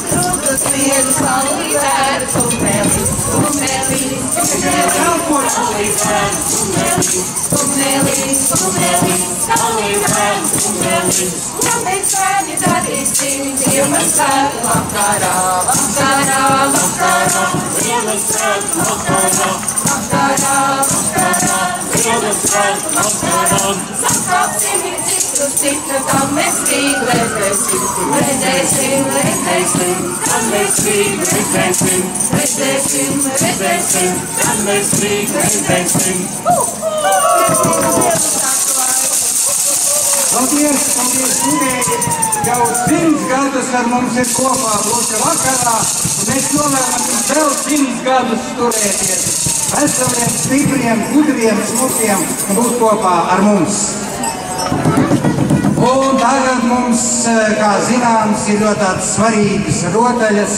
Drudus, viedus, salīdzētas, tumelis, Mēs sēņi darīsim Ziemassvētku vakarā, Ziemassvētku vakarā, Ziemassvētku vakarā. Sakāpsim citus, tam mēs rīt redzēsim, tam mēs rīt redzēsim, tam mēs rīt redzēsim. Paldies, Mugēji! Jau 100 gadus ar mums ir kopā Bloķa vakarā, un mēs novēlam jums vēl 100 gadus turēties veseliem, stipriem, gudriem, smukiem un būt kopā ar mums. Un tagad mums, kā zināms, ir ļoti tādas svarīgas rotaļas.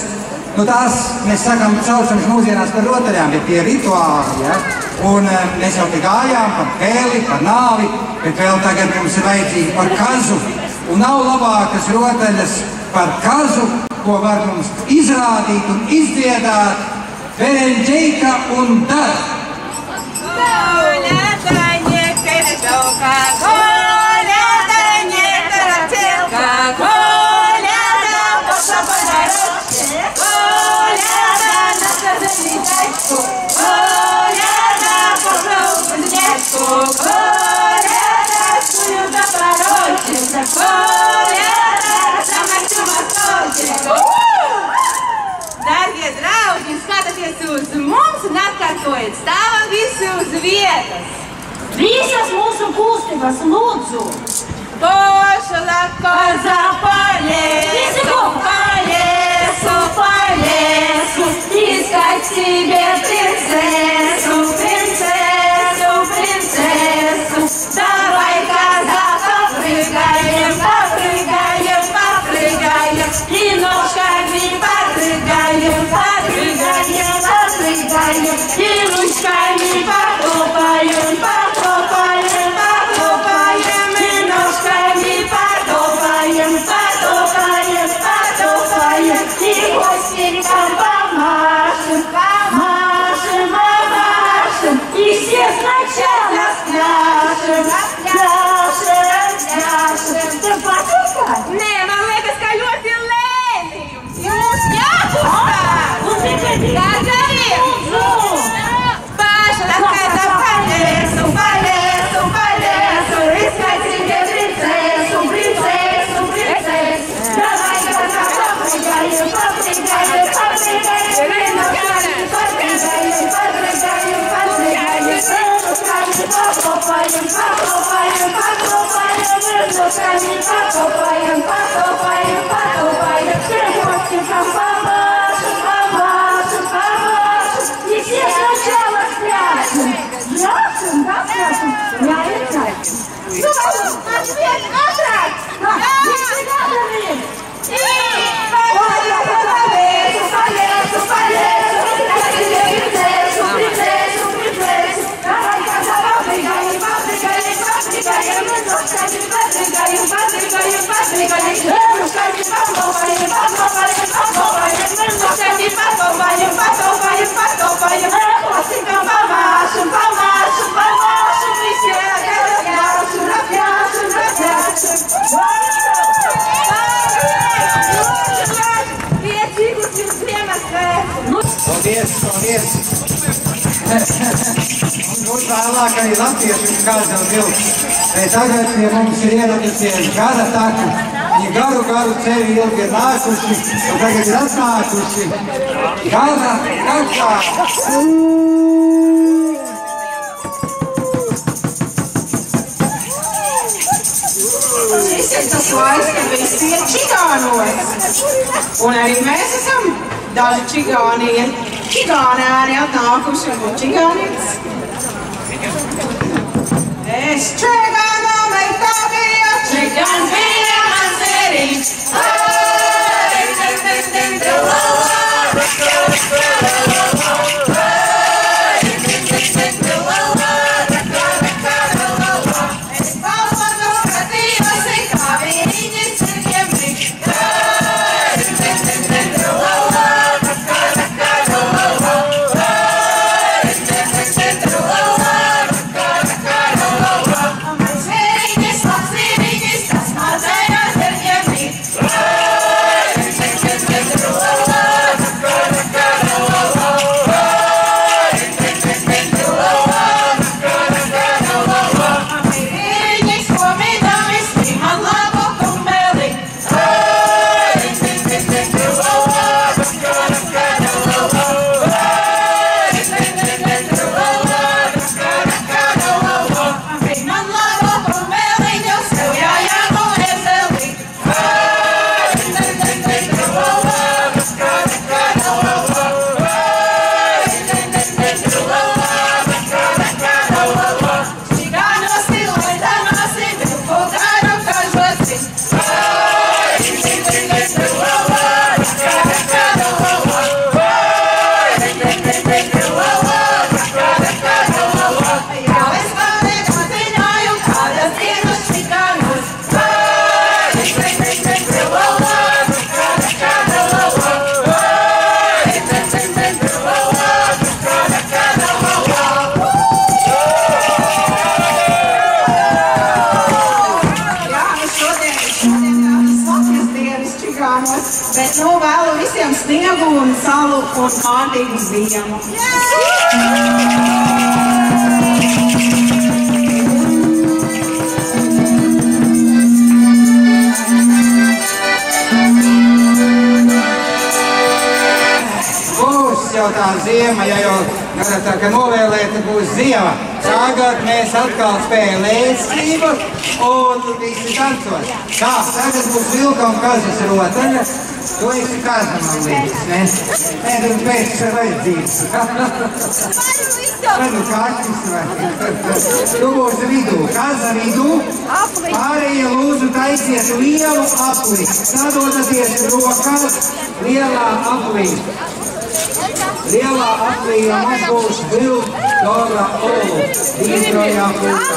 Nu tās, mēs sakam, saucam mūsdienās par rotaļām, bet tie rituāli, ja? Un mēs jau te gājām par pēli, par nāvi, bet vēl tagad mums ir vajadzīgi par kazu. Un nav labākas rotaļas par kazu, ko var mums izrādīt un izdziedāt Bereņģeika un Dara. Darbie draugi, skatieties uz mums un atkārtojiet, stāvam visi uz vietas. Visas mūsu kustības lūdzu. Pošala koza По лесу, искать себе принцессу, принцессу, принцессу. Давай-ка попрыгаем, попрыгаем, попрыгаем, и ножками попрыгаем, попрыгаем, попрыгаем, и ручками потопаем, потопаем, потопаем, и ножками потопаем, потопаем, потопаем, и хвостиком помашем, помашем, помашем, и все сначала спляшем, спляшем, спляшем. Ты потопай? Nē, man liekas, ka ļoti lēnījums. Jums jākustās. Tā dariem. Pašla koza по лесу, по лесу, по лесу, искать себе принцессу, принцессу, принцессу. Давай-ка попрыгаем, попрыгаем, попрыгаем, попрыгаем, попрыгаем, попрыгаем, попрыгаем, руками потопаем, потопаем, потопаем, руками потопаем, потопаем, потопаем, хвостиком помашем, помашем, помашем, и все сначала спляшем, спляшем, да, спляшем, правильно? Ну, ответ, отрать! Не всегда говорим! Paldies, paldies! Mums vēlāk arī latvieši kādam vilks. Bet tagad pie mums ir ieradusies gara taka. Viņi garu ceļu ilgi ir nākuši, un tagad ir atnākuši gara takā. Šis ir tas laiks, kad visi ir čigānos. Un arī mēs esam daži čigānie, čigānēni atnākuši un čigānītes. Es čigānam ir tā bija, čigāns bija mans erīgs. Hey! Bet nu vēlu visiem sniegu un salu un kārtīgu ziemu. Būs jau tā ziema, ja jau tā, ka novēlēta būs ziema. Tagad mēs atkal spējam lēstību un visi tancot. Tā, tagad būs vilka un kazas rotaļa. Tu esi kaza, man liekas, ne? Nē, tu pēc tev vajadzības. Vai nu kārtis vai? Tu būsi vidū, kaza vidū. Pārējie lūdzu taisiet lielu apli. Sadodaties rokās lielā aplī. Lielā aplī mums būs Dora Olu. Īstrojā pulkā.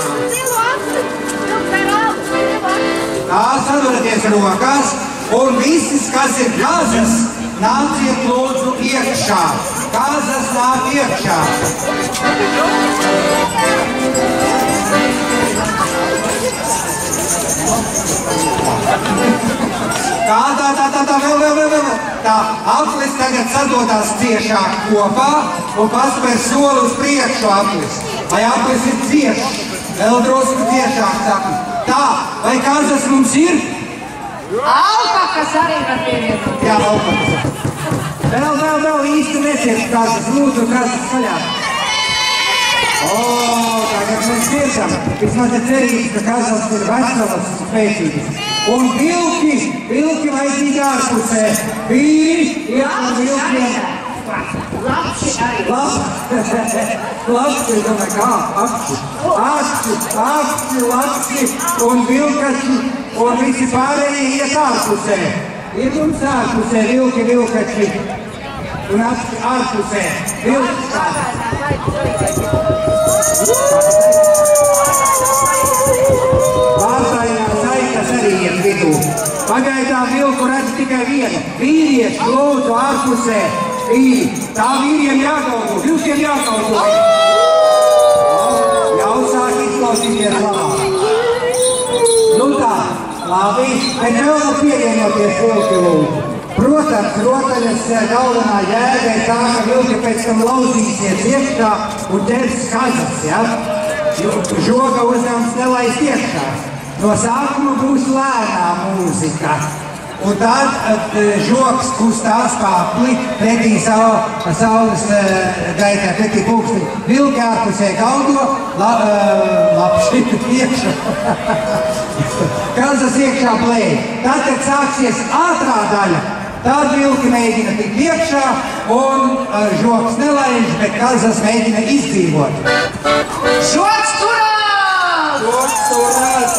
Tā, sadodaties rokās. Un visis, kas ir kazas, nāciet lūdzu iekšā. Kazas nāk iekšā. Tā, vēl. Tā, aplis tagad sadodās ciešāk kopā un paspēr soli uz priekšu aplis. Vai aplis ir ciešs? Vēl drusku ciešāk saka. Tā, vai kazas mums ir? Alpakas arī var pievienot. Jā, alpakas. Vēl īsti nesiet kazas. Lūdzu, kazas skaļāk. Tagad mēs tiešām. Vismaz ir cerības, ka kazas ir veselas un spēcīgas. Un vilki vajadzīgi ārpusē. Vīri iet ar vilkiem. Lapši arī. Lapši, domāju, kā? Lapši un vilkači. Un visi pārējie iet ārpusē. Ir mums ārpusē vilkači. Un ārpusē Vārtainās aitas arī iet vidū. Pagaidām vilku redz tikai vienu. Vīrieši lūdzu ārpusē. Tā vīriem jākalpo, vilkiem jākalpo. Jau sāk izklausīties labāk. Nu tā, labi, bet vēl pievienoties vilki lūdzu. Protams, rotaļas galvenā jēga ir tā, ka vilki pēc tam lauzīsies iekšā un ķers kazas, ja? Žoga uzdevums nelaist iekšā. No sākuma būs lēnā mūzika. Un tad žogs kustās pārpli pretī saules gaitē, pretī pulkstī. Vilki ārpusē galdo, lapši iekšā. Kazas iekšā plēj. Tad, kad sāksies ātrā daļa, tad vilki mēģina tikt iekšā un žogs nelaiž, bet kazas mēģina izdzīvot. Žogs turās! Žogs turās!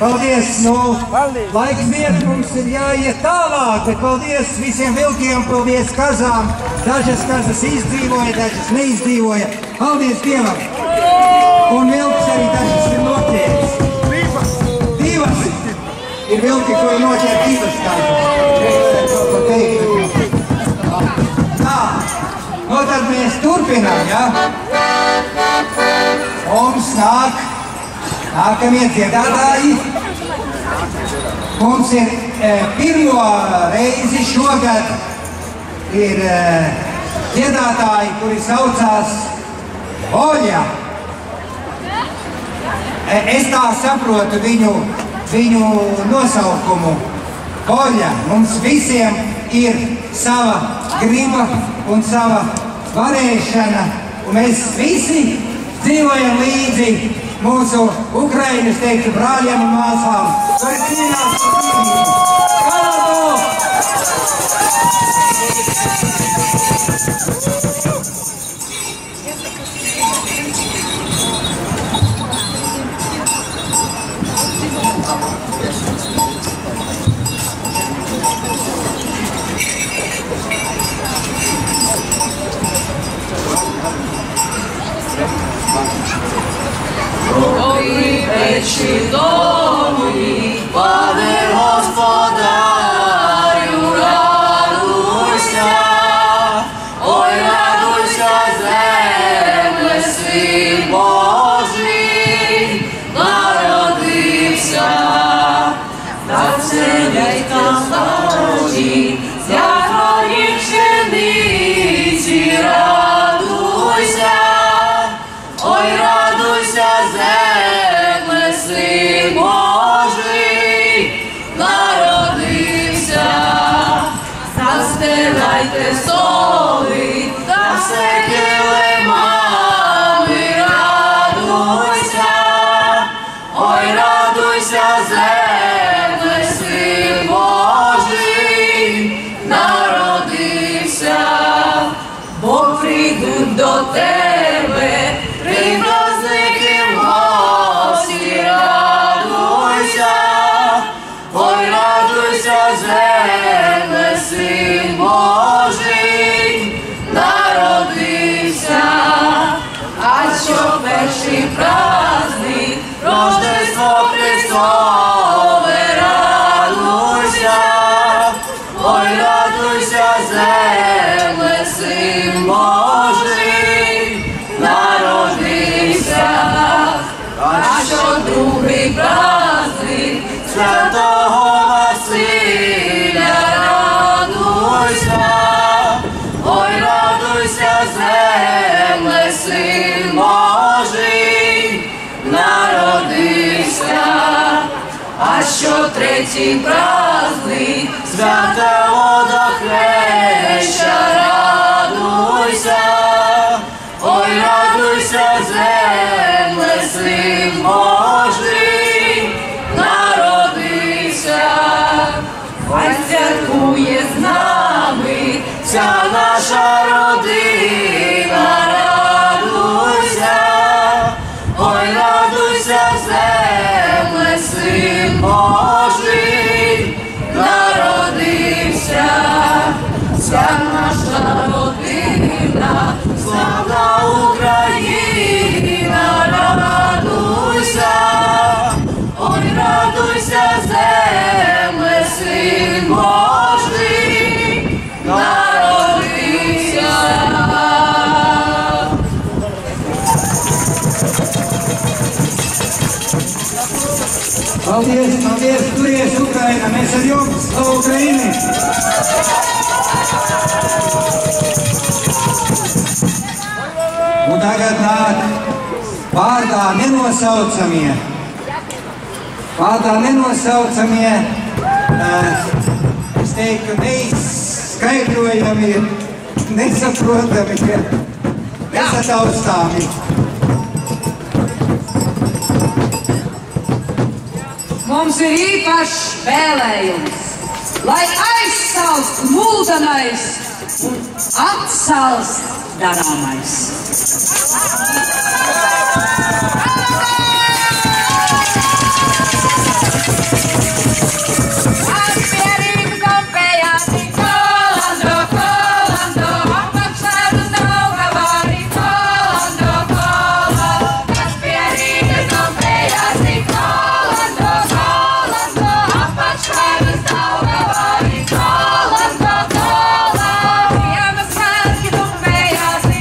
Paldies, laiks iet, mums ir jāiet tālāk, bet paldies visiem vilkiem, paldies kazām. Dažas kazas izdzīvoja, dažas neizdzīvoja. Paldies Dievam! Un vilks arī dažas ir noķēris. Divas! Ir vilki, kuri noķēra divas kazas. tad mēs turpinām, ja? Mums nākamie dziedātāji. Mums ir pirmo reizi šogad ir dziedātāji, kuri saucās Oļa. Es tā saprotu viņu nosaukumu. Oļa. Mums visiem ir sava griba un sava varēšana, un mēs visi dzīvojam līdzi mūsu Ukrainas, teiktu, brāļiem un māsām. Vai cīnās par dzīvību? Kalado! Вечі домі, пане Господарю, радуйся, ой, радуйся, земле, Син Божий, народився, та вселяйка стороні, зятої пшениці, радуйся, ой, радуйся, земле, Син Божий, народився, застилайте столи, та все килимами, радуйся, ой, радуйся, земле, Син Божий, народився, бо прийдуть до тебе три праздники в гості, радуйся, ой, радуйся, земле, Син Божий, народився, а що перший праздник, Рождество Христове, радуйся, ой, радуйся, земле, Син Божий, народився, а що другий праздник Святого Василя, радуйся, ой, радуйся, земле, Син Божий, народився, а що третій праздник Святого Водохреща, радуйся, ой, радуйся, земле, Син Божий, народився, а святкує з нами вся наша родина, радуйся, ой, радуйся, земле, Син Божий, народився, вся наша родина, славна Україна, радуйся, ой, радуйся, земле, Син Божий, народився. Paldies, paldies, turies Ukraina, mēs ar jums, slavu Ukraini! Un tagad nāk vārdā nenosaucamie, es teiktu, neizskaidrojami, nesaprotami, nesataustāmi. Mums ir īpašs vēlējums, lai aizsalst mūžanais un atsalst darāmais. Atspierīgi kompējāti, kolando, kolando, apakšēdus Daugavāri, kolando, kolando. Atspierīgi kompējāti, kolando, kolando, apakšēdus Daugavāri, kolando, kolando. Vienas mērķi kompējāti,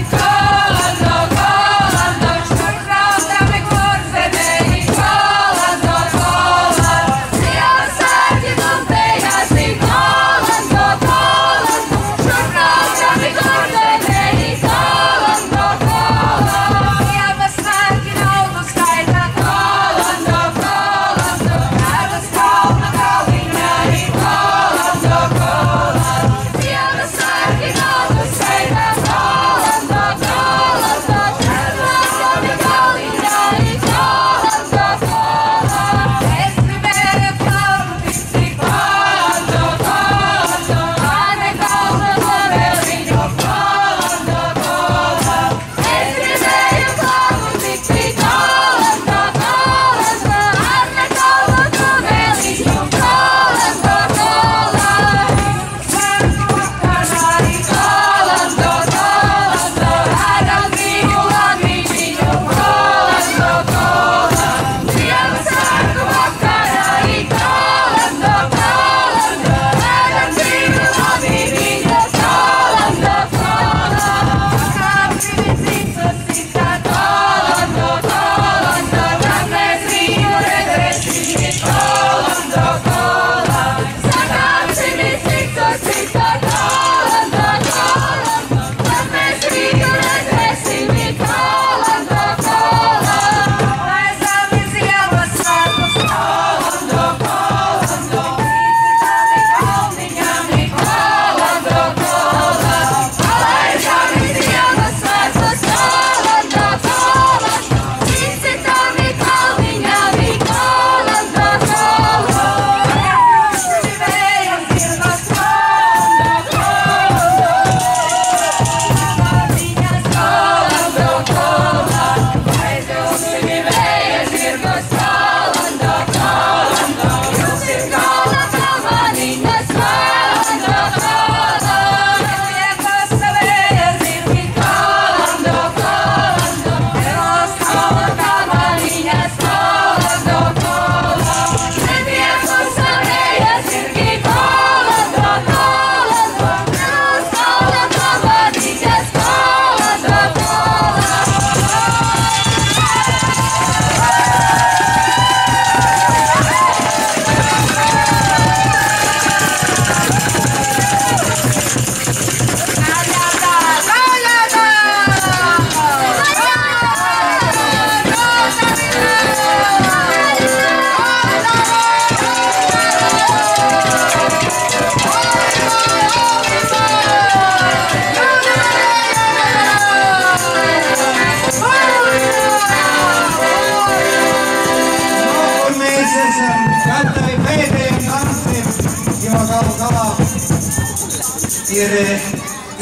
jo galu galā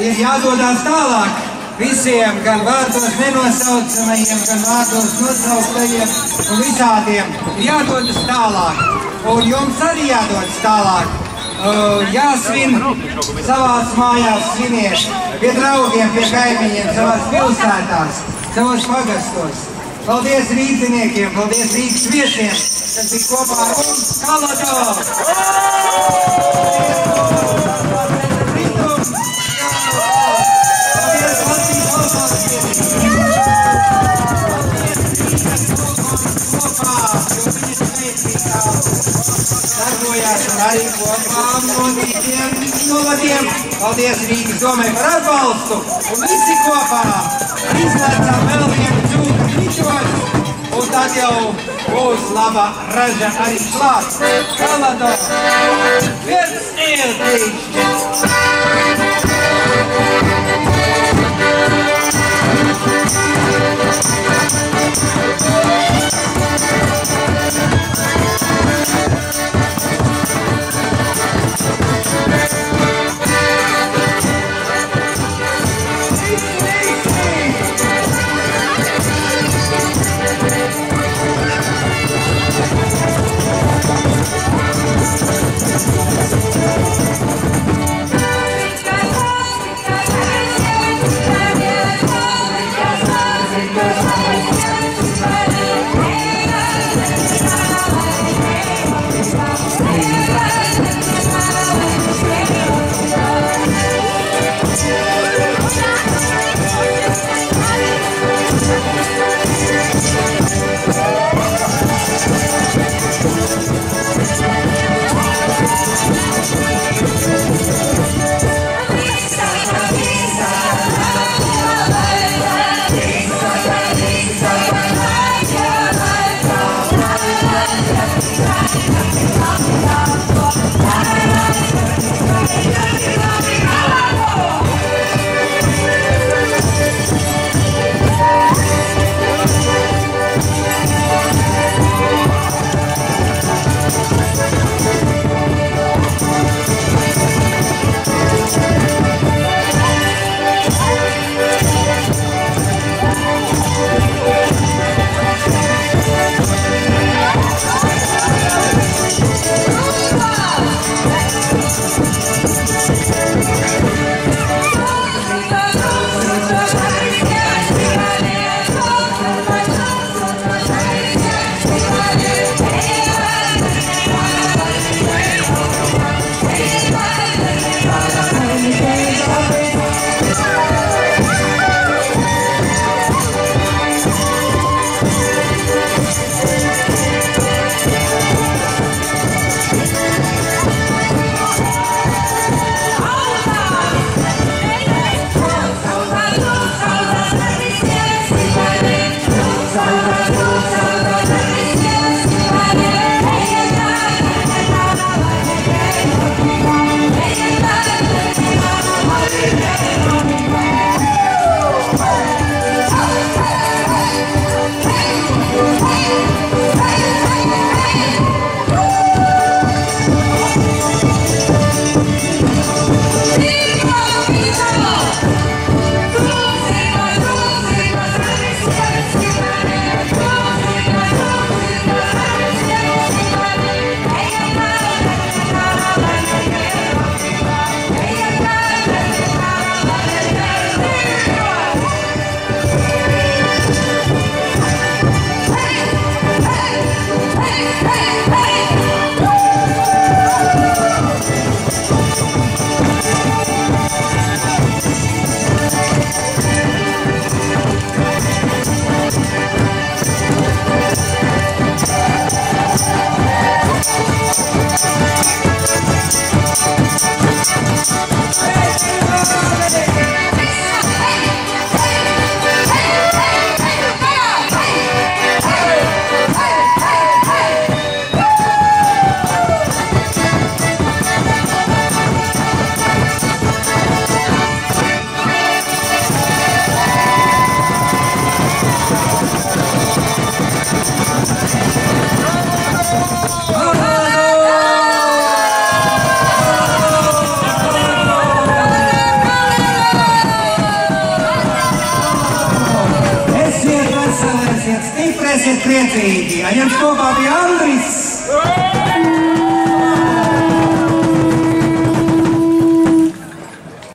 ir jādodas tālāk visiem, gan vārdos nenosaucamajiem, gan vārdos nosauktajiem un visādiem. Ir jādodas tālāk, un jums arī jādodas tālāk. Jāsvin savās mājās, sviniet pie draugiem, pie kaimiņiem, savās pilsētās, savos pagastos. Paldies rīdziniekiem, paldies Rīgas viesiem, kas bija kopā ar mums Kalato! Paldies Latvijas valstsvalstīm! Darbojās un arī kopā no citiem novadiem. Paldies Rīgas domai par atbalstu un visi kopā izlēcām vēl vienu dzūku ričos un tad jau būs laba raža arī klāt. Kalato! Viens ir trīšķis! priecīgi, ja jums kopā bija